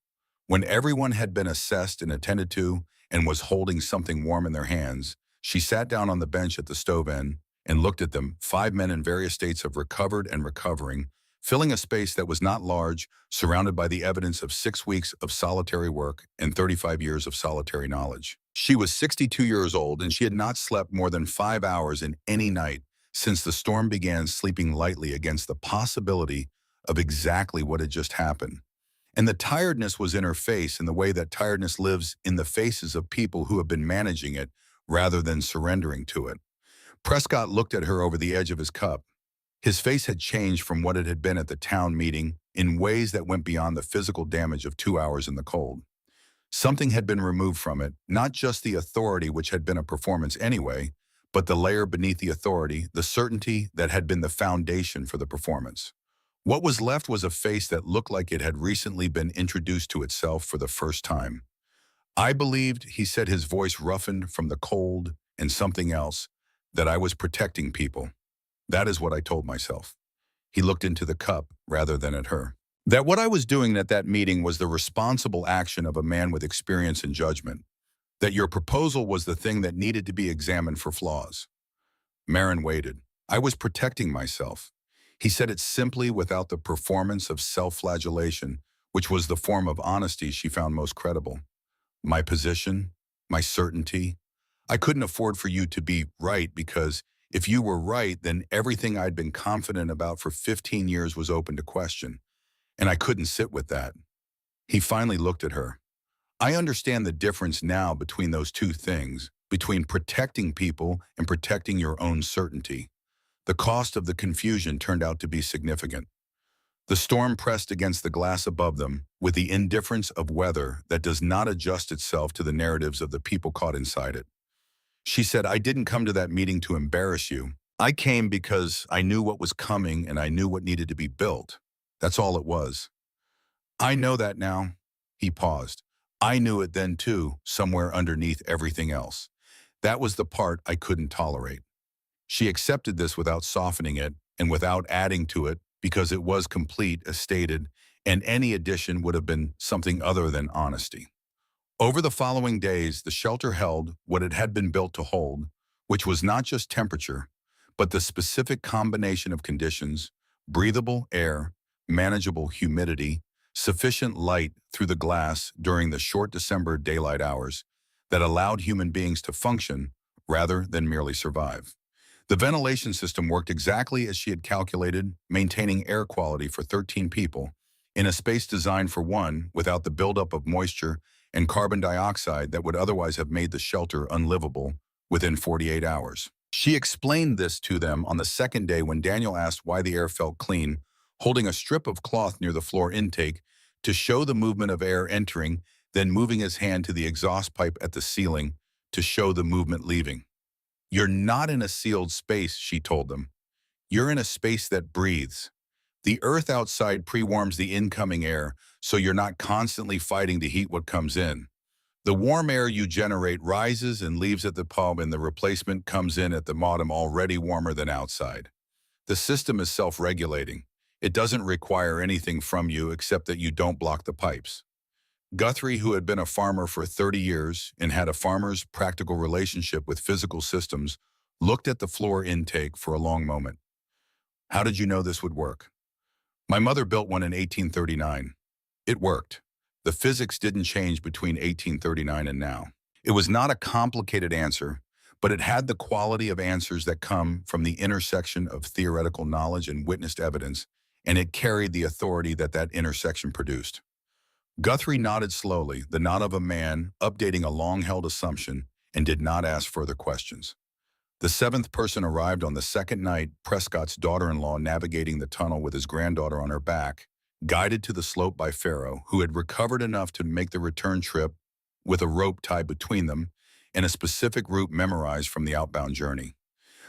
When everyone had been assessed and attended to and was holding something warm in their hands, she sat down on the bench at the stove end and looked at them, 5 men in various states of recovered and recovering, filling a space that was not large, surrounded by the evidence of 6 weeks of solitary work and 35 years of solitary knowledge. She was 62 years old, and she had not slept more than 5 hours in any night since the storm began, sleeping lightly against the possibility of exactly what had just happened. And the tiredness was in her face in the way that tiredness lives in the faces of people who have been managing it rather than surrendering to it. Prescott looked at her over the edge of his cup. His face had changed from what it had been at the town meeting in ways that went beyond the physical damage of 2 hours in the cold. Something had been removed from it, not just the authority which had been a performance anyway, but the layer beneath the authority, the certainty that had been the foundation for the performance. What was left was a face that looked like it had recently been introduced to itself for the first time. I believed, he said, his voice roughened from the cold and something else, that I was protecting people. That is what I told myself. He looked into the cup rather than at her. That what I was doing at that meeting was the responsible action of a man with experience and judgment. That your proposal was the thing that needed to be examined for flaws. Marin waited. I was protecting myself. He said it simply without the performance of self-flagellation, which was the form of honesty she found most credible. My position, my certainty. I couldn't afford for you to be right because if you were right, then everything I'd been confident about for 15 years was open to question, and I couldn't sit with that. He finally looked at her. I understand the difference now between those two things, between protecting people and protecting your own certainty. The cost of the confusion turned out to be significant. The storm pressed against the glass above them with the indifference of weather that does not adjust itself to the narratives of the people caught inside it. She said, I didn't come to that meeting to embarrass you. I came because I knew what was coming and I knew what needed to be built. That's all it was. I know that now. He paused. I knew it then too, somewhere underneath everything else. That was the part I couldn't tolerate. She accepted this without softening it and without adding to it because it was complete as stated, and any addition would have been something other than honesty. Over the following days, the shelter held what it had been built to hold, which was not just temperature, but the specific combination of conditions: breathable air, manageable humidity, sufficient light through the glass during the short December daylight hours that allowed human beings to function rather than merely survive. The ventilation system worked exactly as she had calculated, maintaining air quality for 13 people in a space designed for one without the buildup of moisture and carbon dioxide that would otherwise have made the shelter unlivable within 48 hours. She explained this to them on the second day when Daniel asked why the air felt clean, holding a strip of cloth near the floor intake to show the movement of air entering, then moving his hand to the exhaust pipe at the ceiling to show the movement leaving. You're not in a sealed space, she told them. You're in a space that breathes. The earth outside pre-warms the incoming air, so you're not constantly fighting to heat what comes in. The warm air you generate rises and leaves at the pump, and the replacement comes in at the bottom already warmer than outside. The system is self-regulating. It doesn't require anything from you except that you don't block the pipes. Guthrie, who had been a farmer for 30 years and had a farmer's practical relationship with physical systems, looked at the floor intake for a long moment. How did you know this would work? My mother built one in 1839. It worked. The physics didn't change between 1839 and now. It was not a complicated answer, but it had the quality of answers that come from the intersection of theoretical knowledge and witnessed evidence, and it carried the authority that that intersection produced. Guthrie nodded slowly, the nod of a man updating a long-held assumption, and did not ask further questions. The seventh person arrived on the second night, Prescott's daughter-in-law navigating the tunnel with his granddaughter on her back, guided to the slope by Pharaoh, who had recovered enough to make the return trip with a rope tied between them and a specific route memorized from the outbound journey.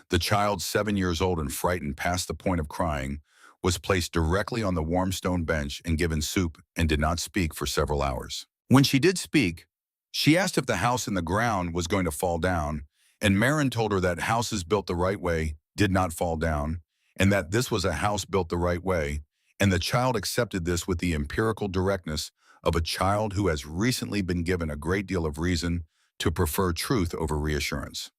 The child, 7 years old and frightened past the point of crying, was placed directly on the warm stone bench and given soup and did not speak for several hours. When she did speak, she asked if the house in the ground was going to fall down, and Marin told her that houses built the right way did not fall down, and that this was a house built the right way, and the child accepted this with the empirical directness of a child who has recently been given a great deal of reason to prefer truth over reassurance.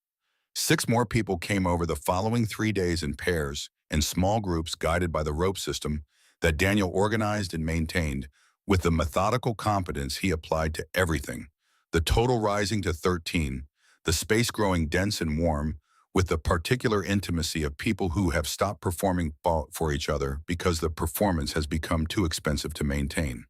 6 more people came over the following 3 days in pairs and small groups guided by the rope system that Daniel organized and maintained with the methodical competence he applied to everything, the total rising to 13, the space growing dense and warm, with the particular intimacy of people who have stopped performing for each other because the performance has become too expensive to maintain.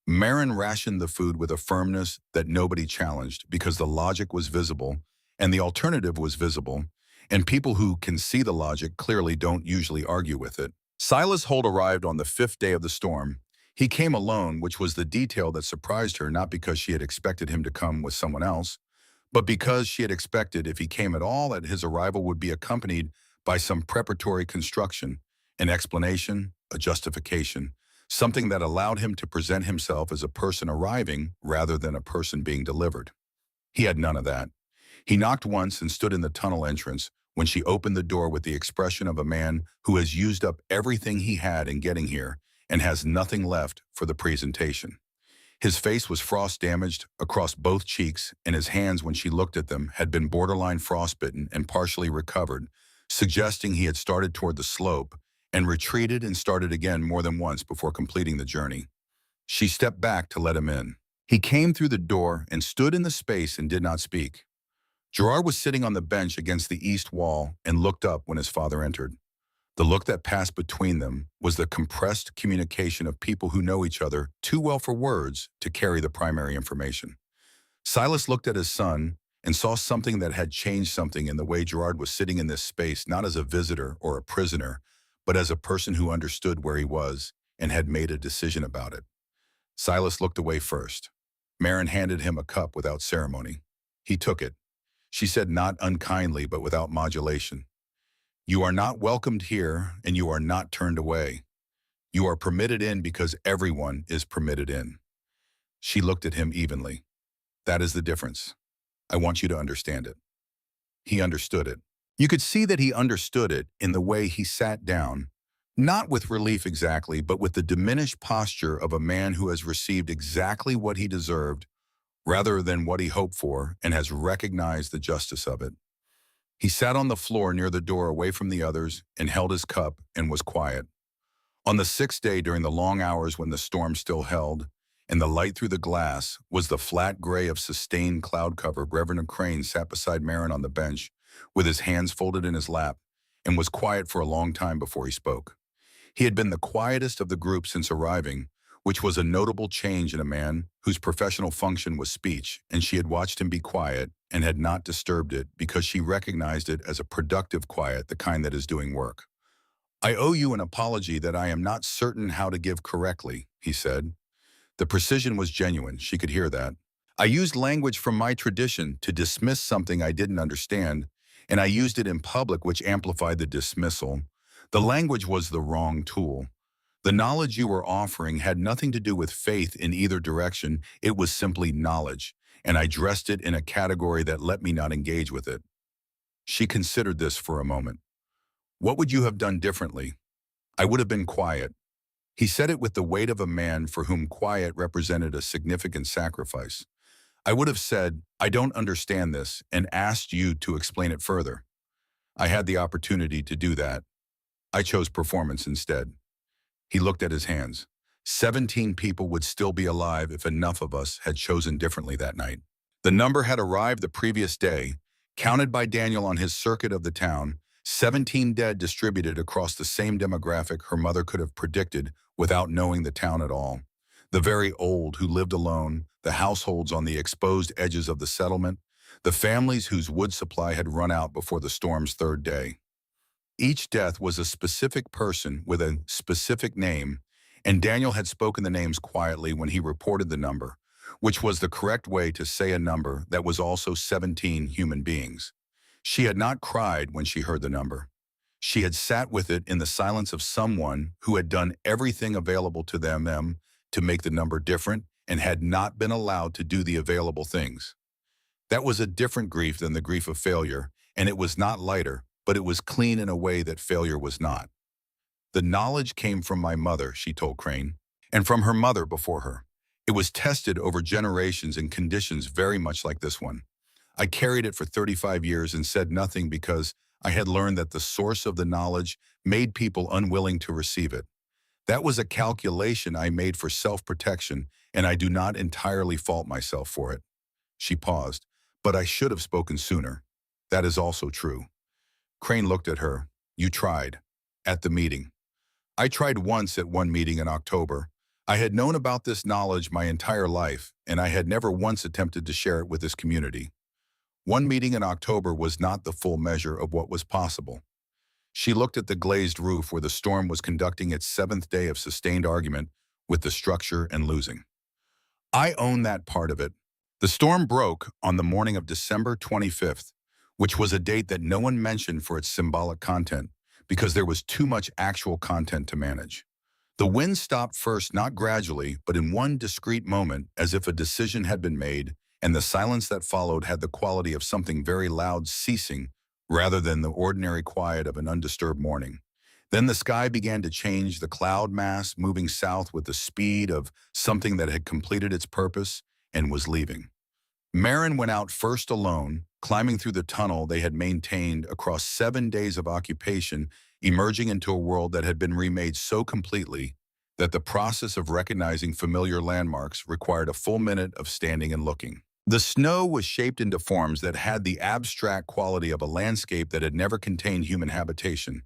Marin rationed the food with a firmness that nobody challenged because the logic was visible and the alternative was visible, and people who can see the logic clearly don't usually argue with it. Silas Holt arrived on the 5th day of the storm. He came alone, which was the detail that surprised her, not because she had expected him to come with someone else, but because she had expected, if he came at all, that his arrival would be accompanied by some preparatory construction, an explanation, a justification, something that allowed him to present himself as a person arriving rather than a person being delivered. He had none of that. He knocked once and stood in the tunnel entrance when she opened the door with the expression of a man who has used up everything he had in getting here and has nothing left for the presentation. His face was frost-damaged across both cheeks, and his hands, when she looked at them, had been borderline frostbitten and partially recovered, suggesting he had started toward the slope and retreated and started again more than once before completing the journey. She stepped back to let him in. He came through the door and stood in the space and did not speak. Gerard was sitting on the bench against the east wall and looked up when his father entered. The look that passed between them was the compressed communication of people who know each other too well for words to carry the primary information. Silas looked at his son and saw something that had changed something in the way Gerard was sitting in this space, not as a visitor or a prisoner, but as a person who understood where he was and had made a decision about it. Silas looked away first. Marin handed him a cup without ceremony. He took it. She said, not unkindly but without modulation, "You are not welcomed here, and you are not turned away. You are permitted in because everyone is permitted in." She looked at him evenly. "That is the difference. I want you to understand it." He understood it. You could see that he understood it in the way he sat down, not with relief exactly, but with the diminished posture of a man who has received exactly what he deserved rather than what he hoped for and has recognized the justice of it. He sat on the floor near the door away from the others and held his cup and was quiet. On the sixth day, during the long hours when the storm still held, and the light through the glass was the flat gray of sustained cloud cover, Reverend Crane sat beside Marin on the bench with his hands folded in his lap and was quiet for a long time before he spoke. He had been the quietest of the group since arriving, which was a notable change in a man whose professional function was speech, and she had watched him be quiet and had not disturbed it because she recognized it as a productive quiet, the kind that is doing work. "I owe you an apology that I am not certain how to give correctly," he said. The precision was genuine, she could hear that. "I used language from my tradition to dismiss something I didn't understand, and I used it in public, which amplified the dismissal. The language was the wrong tool. The knowledge you were offering had nothing to do with faith in either direction. It was simply knowledge, and I dressed it in a category that let me not engage with it." She considered this for a moment. "What would you have done differently?" "I would have been quiet." He said it with the weight of a man for whom quiet represented a significant sacrifice. "I would have said, 'I don't understand this,' and asked you to explain it further. I had the opportunity to do that. I chose performance instead." He looked at his hands. 17 people would still be alive if enough of us had chosen differently that night. The number had arrived the previous day, counted by Daniel on his circuit of the town, 17 dead distributed across the same demographic her mother could have predicted without knowing the town at all. The very old who lived alone, the households on the exposed edges of the settlement, the families whose wood supply had run out before the storm's third day. Each death was a specific person with a specific name, and Daniel had spoken the names quietly when he reported the number, which was the correct way to say a number that was also 17 human beings. She had not cried when she heard the number. She had sat with it in the silence of someone who had done everything available to them to make the number different and had not been allowed to do the available things. That was a different grief than the grief of failure, and it was not lighter, but it was clean in a way that failure was not. "The knowledge came from my mother," she told Crane, "and from her mother before her. It was tested over generations in conditions very much like this one. I carried it for 35 years and said nothing because I had learned that the source of the knowledge made people unwilling to receive it. That was a calculation I made for self-protection, and I do not entirely fault myself for it." She paused. "But I should have spoken sooner. That is also true." Crane looked at her. "You tried. At the meeting." "I tried once at one meeting in October. I had known about this knowledge my entire life, and I had never once attempted to share it with this community. One meeting in October was not the full measure of what was possible." She looked at the glazed roof where the storm was conducting its seventh day of sustained argument with the structure and losing. I own that part of it. The storm broke on the morning of December 25th, which was a date that no one mentioned for its symbolic content because there was too much actual content to manage. The wind stopped first, not gradually, but in one discrete moment, as if a decision had been made, and the silence that followed had the quality of something very loud ceasing rather than the ordinary quiet of an undisturbed morning. Then the sky began to change, the cloud mass moving south with the speed of something that had completed its purpose and was leaving. Marin went out first alone, climbing through the tunnel they had maintained across 7 days of occupation, emerging into a world that had been remade so completely that the process of recognizing familiar landmarks required a full minute of standing and looking. The snow was shaped into forms that had the abstract quality of a landscape that had never contained human habitation.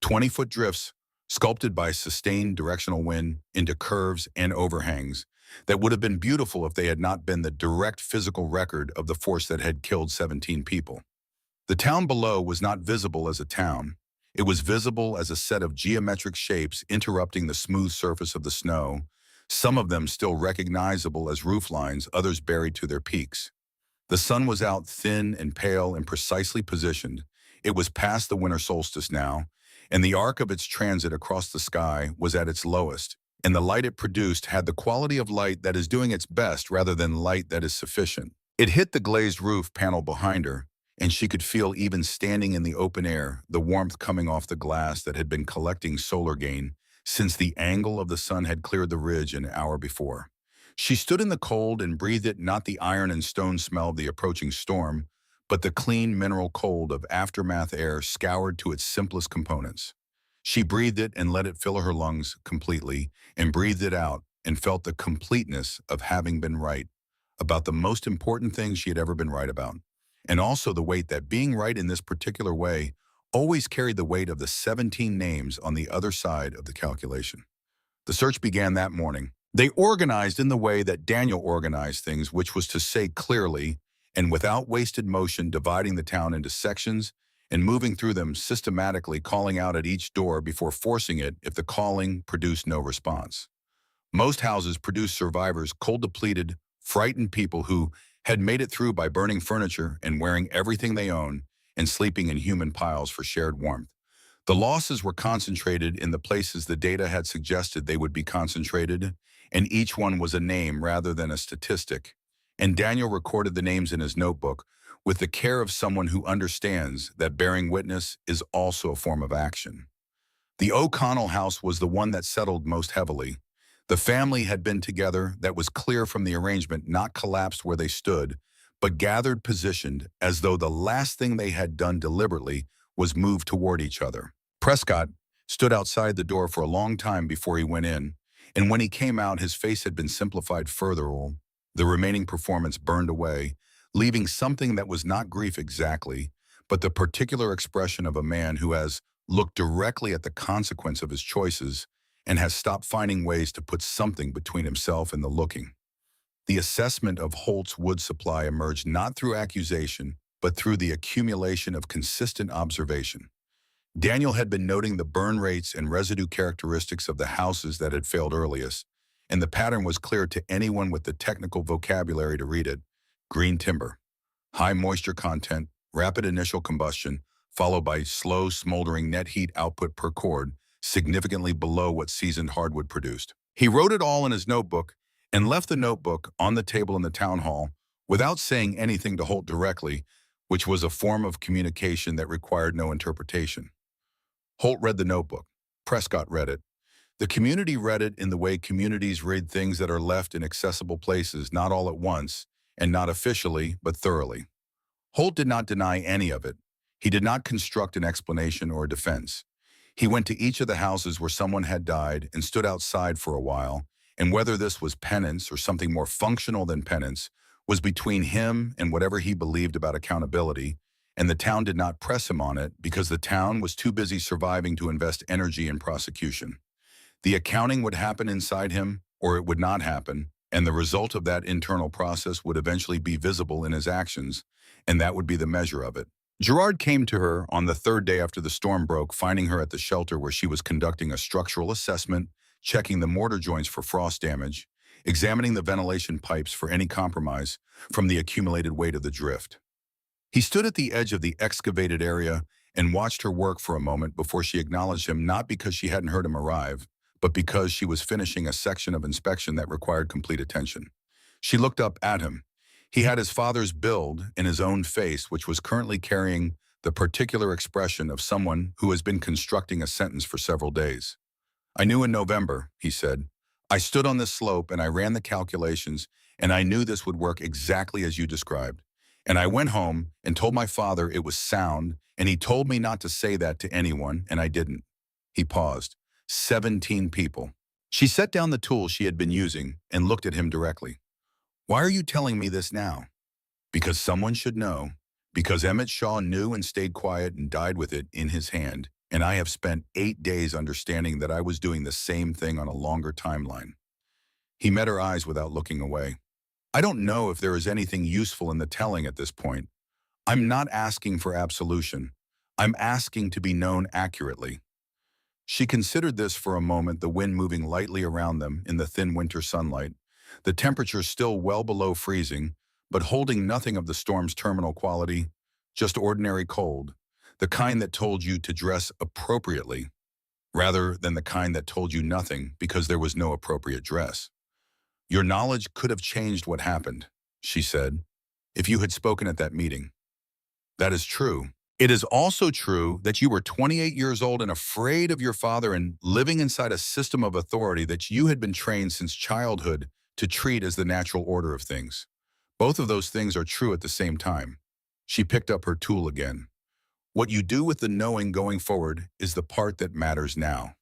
20-foot drifts, sculpted by sustained directional wind into curves and overhangs that would have been beautiful if they had not been the direct physical record of the force that had killed 17 people. The town below was not visible as a town. It was visible as a set of geometric shapes interrupting the smooth surface of the snow, some of them still recognizable as rooflines, others buried to their peaks. The sun was out, thin and pale and precisely positioned. It was past the winter solstice now, and the arc of its transit across the sky was at its lowest, and the light it produced had the quality of light that is doing its best rather than light that is sufficient. It hit the glazed roof panel behind her, and she could feel, even standing in the open air, the warmth coming off the glass that had been collecting solar gain since the angle of the sun had cleared the ridge an hour before. She stood in the cold and breathed it, not the iron and stone smell of the approaching storm, but the clean mineral cold of aftermath air scoured to its simplest components. She breathed it and let it fill her lungs completely, and breathed it out and felt the completeness of having been right about the most important thing she had ever been right about, and also the weight that being right in this particular way always carried the weight of the 17 names on the other side of the calculation. The search began that morning. They organized in the way that Daniel organized things, which was to say clearly and without wasted motion, dividing the town into sections and moving through them systematically, calling out at each door before forcing it if the calling produced no response. Most houses produced survivors, cold-depleted, frightened people who had made it through by burning furniture and wearing everything they own and sleeping in human piles for shared warmth. The losses were concentrated in the places the data had suggested they would be concentrated, and each one was a name rather than a statistic. And Daniel recorded the names in his notebook with the care of someone who understands that bearing witness is also a form of action. The O'Connell house was the one that settled most heavily. The family had been together, that was clear from the arrangement, not collapsed where they stood, but gathered, positioned, as though the last thing they had done deliberately was move toward each other. Prescott stood outside the door for a long time before he went in, and when he came out, his face had been simplified further. The remaining performance burned away, leaving something that was not grief exactly, but the particular expression of a man who has looked directly at the consequence of his choices and has stopped finding ways to put something between himself and the looking. The assessment of Holt's wood supply emerged not through accusation, but through the accumulation of consistent observation. Daniel had been noting the burn rates and residue characteristics of the houses that had failed earliest, and the pattern was clear to anyone with the technical vocabulary to read it. Green timber, high moisture content, rapid initial combustion, followed by slow, smoldering net heat output per cord, significantly below what seasoned hardwood produced. He wrote it all in his notebook and left the notebook on the table in the town hall without saying anything to Holt directly, which was a form of communication that required no interpretation. Holt read the notebook. Prescott read it. The community read it in the way communities read things that are left in accessible places, not all at once, and not officially, but thoroughly. Holt did not deny any of it. He did not construct an explanation or a defense. He went to each of the houses where someone had died and stood outside for a while, and whether this was penance or something more functional than penance was between him and whatever he believed about accountability, and the town did not press him on it because the town was too busy surviving to invest energy in prosecution. The accounting would happen inside him, or it would not happen, and the result of that internal process would eventually be visible in his actions, and that would be the measure of it. Gerard came to her on the third day after the storm broke, finding her at the shelter where she was conducting a structural assessment, checking the mortar joints for frost damage, examining the ventilation pipes for any compromise from the accumulated weight of the drift. He stood at the edge of the excavated area and watched her work for a moment before she acknowledged him, not because she hadn't heard him arrive, but because she was finishing a section of inspection that required complete attention. She looked up at him. He had his father's build in his own face, which was currently carrying the particular expression of someone who has been constructing a sentence for several days. "I knew in November," he said. "I stood on this slope and I ran the calculations, and I knew this would work exactly as you described. And I went home and told my father it was sound, and he told me not to say that to anyone, and I didn't." He paused. 17 people. She set down the tool she had been using and looked at him directly. "Why are you telling me this now?" "Because someone should know. Because Emmett Shaw knew and stayed quiet and died with it in his hand, and I have spent 8 days understanding that I was doing the same thing on a longer timeline." He met her eyes without looking away. "I don't know if there is anything useful in the telling at this point. I'm not asking for absolution. I'm asking to be known accurately." She considered this for a moment, the wind moving lightly around them in the thin winter sunlight, the temperature still well below freezing, but holding nothing of the storm's terminal quality, just ordinary cold, the kind that told you to dress appropriately, rather than the kind that told you nothing because there was no appropriate dress. "Your knowledge could have changed what happened," she said, "if you had spoken at that meeting." "That is true. It is also true that you were 28 years old and afraid of your father and living inside a system of authority that you had been trained since childhood to treat as the natural order of things. Both of those things are true at the same time." She picked up her tool again. "What you do with the knowing going forward is the part that matters now."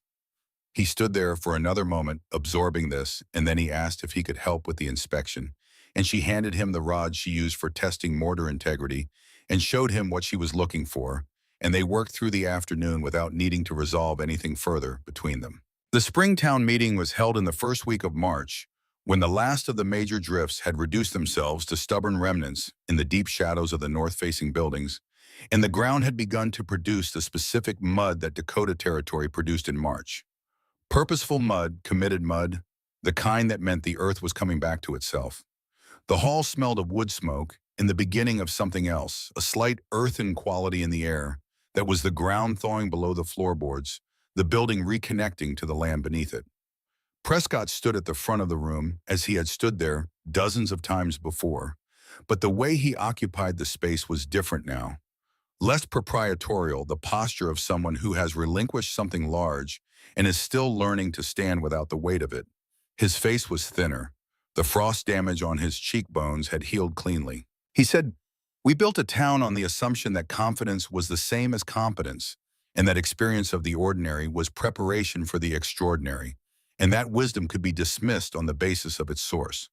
He stood there for another moment, absorbing this, and then he asked if he could help with the inspection, and she handed him the rod she used for testing mortar integrity and showed him what she was looking for, and they worked through the afternoon without needing to resolve anything further between them. The Springtown meeting was held in the first week of March, when the last of the major drifts had reduced themselves to stubborn remnants in the deep shadows of the north-facing buildings, and the ground had begun to produce the specific mud that Dakota Territory produced in March. Purposeful mud, committed mud, the kind that meant the earth was coming back to itself. The hall smelled of wood smoke and the beginning of something else, a slight earthen quality in the air that was the ground thawing below the floorboards, the building reconnecting to the land beneath it. Prescott stood at the front of the room as he had stood there dozens of times before, but the way he occupied the space was different now. Less proprietorial, the posture of someone who has relinquished something large and is still learning to stand without the weight of it. His face was thinner. The frost damage on his cheekbones had healed cleanly. He said, "We built a town on the assumption that confidence was the same as competence, and that experience of the ordinary was preparation for the extraordinary, and that wisdom could be dismissed on the basis of its source.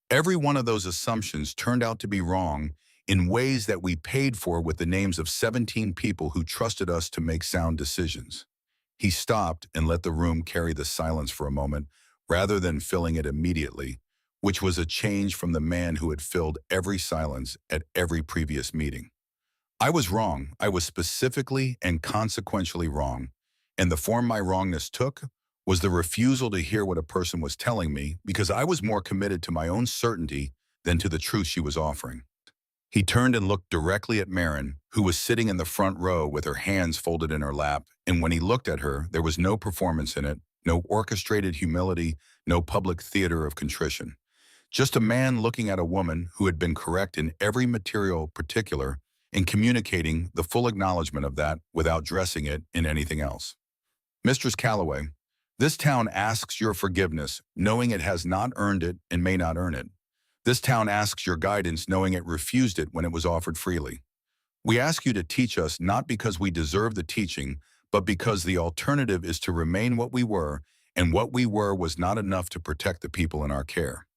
Every one of those assumptions turned out to be wrong in ways that we paid for with the names of 17 people who trusted us to make sound decisions." He stopped and let the room carry the silence for a moment, rather than filling it immediately, which was a change from the man who had filled every silence at every previous meeting. "I was wrong. I was specifically and consequentially wrong. And the form my wrongness took was the refusal to hear what a person was telling me because I was more committed to my own certainty than to the truth she was offering." He turned and looked directly at Marin, who was sitting in the front row with her hands folded in her lap, and when he looked at her, there was no performance in it, no orchestrated humility, no public theater of contrition. Just a man looking at a woman who had been correct in every material particular and communicating the full acknowledgement of that without dressing it in anything else. "Mistress Calloway, this town asks your forgiveness, knowing it has not earned it and may not earn it. This town asks your guidance, knowing it refused it when it was offered freely. We ask you to teach us not because we deserve the teaching, but because the alternative is to remain what we were, and what we were was not enough to protect the people in our care."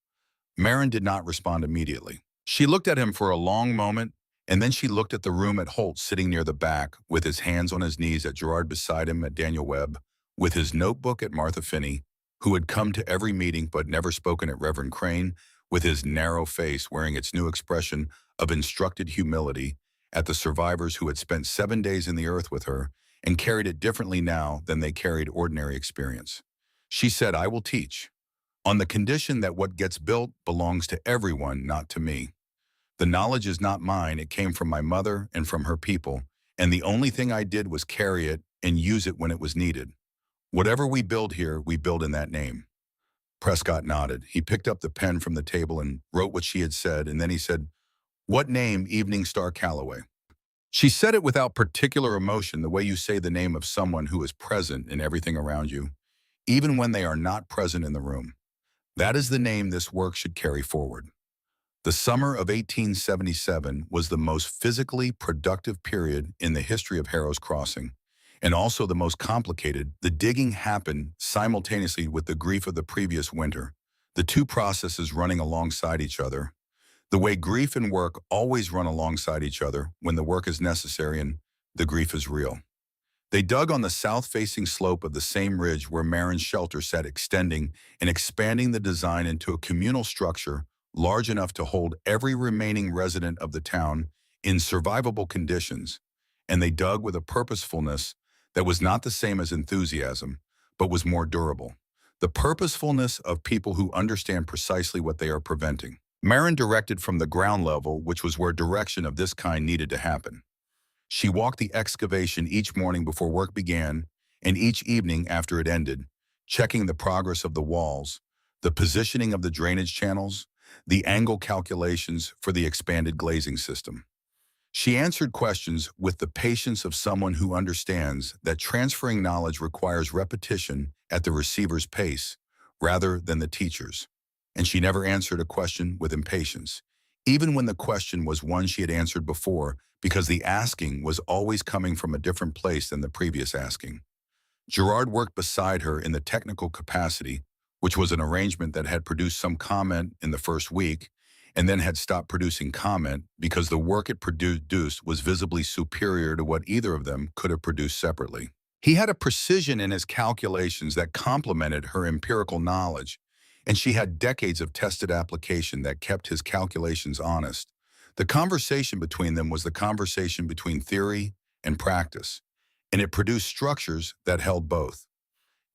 Marin did not respond immediately. She looked at him for a long moment, and then she looked at the room at Holt sitting near the back, with his hands on his knees, at Gerard beside him, at Daniel Webb, with his notebook, at Martha Finney, who had come to every meeting but never spoken, at Reverend Crane, with his narrow face wearing its new expression of instructed humility, at the survivors who had spent 7 days in the earth with her and carried it differently now than they carried ordinary experience. She said, "I will teach, on the condition that what gets built belongs to everyone, not to me. The knowledge is not mine, it came from my mother and from her people, and the only thing I did was carry it and use it when it was needed. Whatever we build here, we build in that name." Prescott nodded. He picked up the pen from the table and wrote what she had said, and then he said, "What name, Evening Star Calloway?" She said it without particular emotion, the way you say the name of someone who is present in everything around you, even when they are not present in the room. That is the name this work should carry forward. The summer of 1877 was the most physically productive period in the history of Harrow's Crossing, and also the most complicated. The digging happened simultaneously with the grief of the previous winter, the two processes running alongside each other, the way grief and work always run alongside each other when the work is necessary and the grief is real. They dug on the south-facing slope of the same ridge where Marin's shelter sat, extending and expanding the design into a communal structure large enough to hold every remaining resident of the town in survivable conditions. And they dug with a purposefulness that was not the same as enthusiasm, but was more durable. The purposefulness of people who understand precisely what they are preventing. Marin directed from the ground level, which was where direction of this kind needed to happen. She walked the excavation each morning before work began and each evening after it ended, checking the progress of the walls, the positioning of the drainage channels, the angle calculations for the expanded glazing system. She answered questions with the patience of someone who understands that transferring knowledge requires repetition at the receiver's pace rather than the teacher's. And she never answered a question with impatience, even when the question was one she had answered before, because the asking was always coming from a different place than the previous asking. Gerard worked beside her in the technical capacity, which was an arrangement that had produced some comment in the first week, and then had stopped producing comment because the work it produced was visibly superior to what either of them could have produced separately. He had a precision in his calculations that complemented her empirical knowledge, and she had decades of tested application that kept his calculations honest. The conversation between them was the conversation between theory and practice, and it produced structures that held both.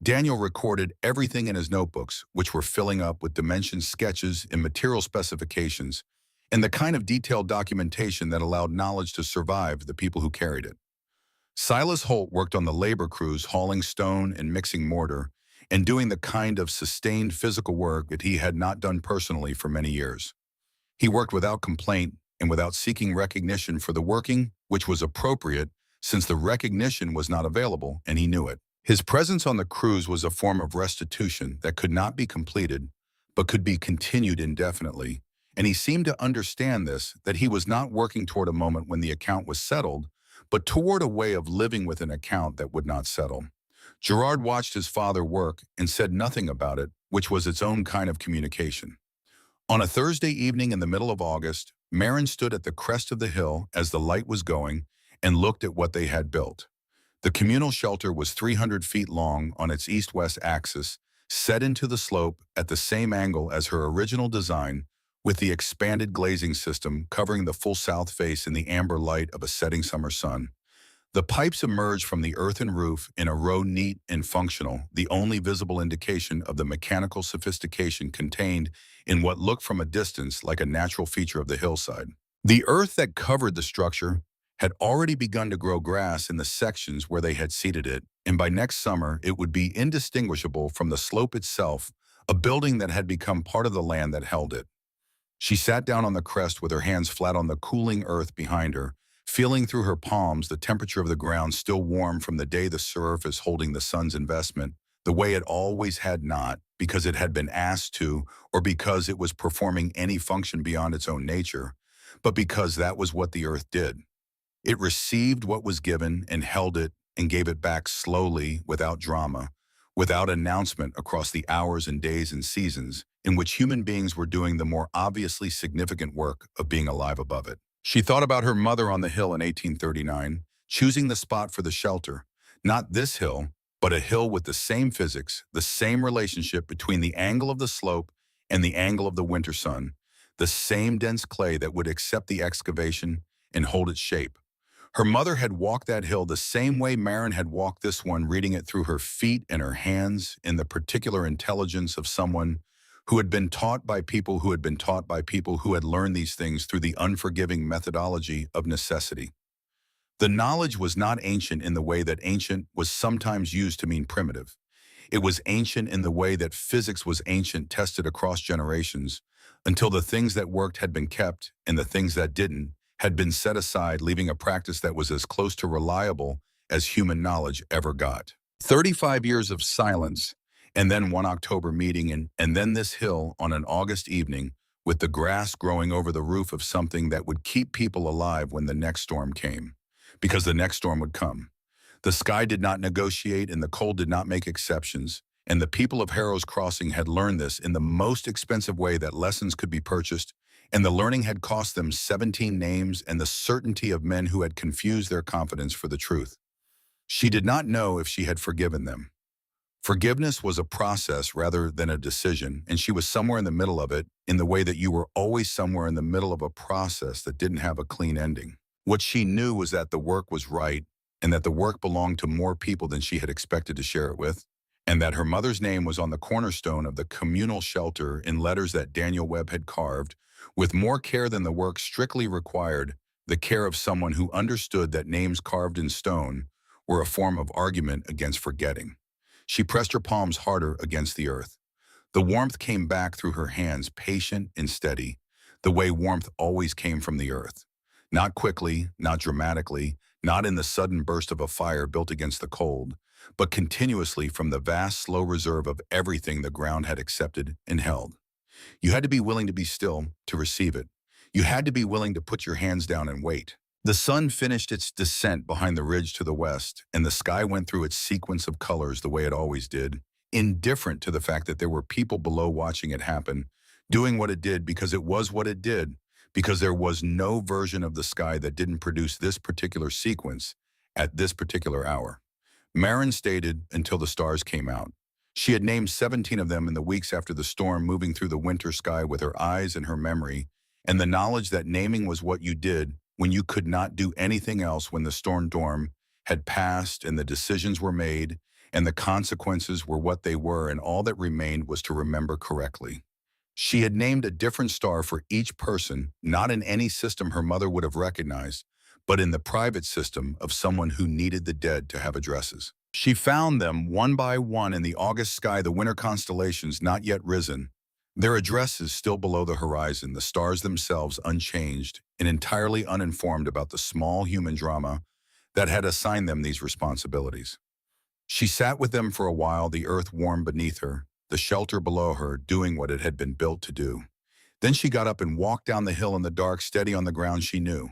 Daniel recorded everything in his notebooks, which were filling up with dimension sketches and material specifications, and the kind of detailed documentation that allowed knowledge to survive the people who carried it. Silas Holt worked on the labor crews hauling stone and mixing mortar, and doing the kind of sustained physical work that he had not done personally for many years. He worked without complaint and without seeking recognition for the working, which was appropriate since the recognition was not available, and he knew it. His presence on the crews was a form of restitution that could not be completed, but could be continued indefinitely, and he seemed to understand this, that he was not working toward a moment when the account was settled, but toward a way of living with an account that would not settle. Gerard watched his father work and said nothing about it, which was its own kind of communication. On a Thursday evening in the middle of August, Marin stood at the crest of the hill as the light was going and looked at what they had built. The communal shelter was 300 feet long on its east-west axis, set into the slope at the same angle as her original design, with the expanded glazing system covering the full south face in the amber light of a setting summer sun. The pipes emerged from the earthen roof in a row, neat and functional, the only visible indication of the mechanical sophistication contained in what looked from a distance like a natural feature of the hillside. The earth that covered the structure had already begun to grow grass in the sections where they had seeded it, and by next summer it would be indistinguishable from the slope itself, a building that had become part of the land that held it. She sat down on the crest with her hands flat on the cooling earth behind her, feeling through her palms the temperature of the ground still warm from the day the surface holding the sun's investment, the way it always had not, because it had been asked to, or because it was performing any function beyond its own nature, but because that was what the earth did. It received what was given and held it and gave it back slowly, without drama, without announcement across the hours and days and seasons in which human beings were doing the more obviously significant work of being alive above it. She thought about her mother on the hill in 1839, choosing the spot for the shelter, not this hill, but a hill with the same physics, the same relationship between the angle of the slope and the angle of the winter sun, the same dense clay that would accept the excavation and hold its shape. Her mother had walked that hill the same way Marin had walked this one, reading it through her feet and her hands in the particular intelligence of someone who had been taught by people who had been taught by people who had learned these things through the unforgiving methodology of necessity. The knowledge was not ancient in the way that ancient was sometimes used to mean primitive. It was ancient in the way that physics was ancient, tested across generations, until the things that worked had been kept and the things that didn't had been set aside, leaving a practice that was as close to reliable as human knowledge ever got. 35 years of silence, and then one October meeting, and then this hill on an August evening with the grass growing over the roof of something that would keep people alive when the next storm came. Because the next storm would come. The sky did not negotiate and the cold did not make exceptions, and the people of Harrow's Crossing had learned this in the most expensive way that lessons could be purchased, and the learning had cost them 17 names and the certainty of men who had confused their confidence for the truth. She did not know if she had forgiven them. Forgiveness was a process rather than a decision, and she was somewhere in the middle of it, in the way that you were always somewhere in the middle of a process that didn't have a clean ending. What she knew was that the work was right, and that the work belonged to more people than she had expected to share it with, and that her mother's name was on the cornerstone of the communal shelter in letters that Daniel Webb had carved, with more care than the work strictly required, the care of someone who understood that names carved in stone were a form of argument against forgetting. She pressed her palms harder against the earth. The warmth came back through her hands, patient and steady, the way warmth always came from the earth. Not quickly, not dramatically, not in the sudden burst of a fire built against the cold, but continuously from the vast, slow reserve of everything the ground had accepted and held. You had to be willing to be still to receive it. You had to be willing to put your hands down and wait. The sun finished its descent behind the ridge to the west, and the sky went through its sequence of colors the way it always did, indifferent to the fact that there were people below watching it happen, doing what it did because it was what it did, because there was no version of the sky that didn't produce this particular sequence at this particular hour. Marin stated until the stars came out. She had named 17 of them in the weeks after the storm, moving through the winter sky with her eyes and her memory, and the knowledge that naming was what you did when you could not do anything else, when the storm had passed and the decisions were made and the consequences were what they were, and all that remained was to remember correctly. She had named a different star for each person, not in any system her mother would have recognized, but in the private system of someone who needed the dead to have addresses. She found them one by one in the August sky, the winter constellations not yet risen, their addresses still below the horizon, the stars themselves unchanged and entirely uninformed about the small human drama that had assigned them these responsibilities. She sat with them for a while, the earth warm beneath her, the shelter below her, doing what it had been built to do. Then she got up and walked down the hill in the dark, steady on the ground she knew.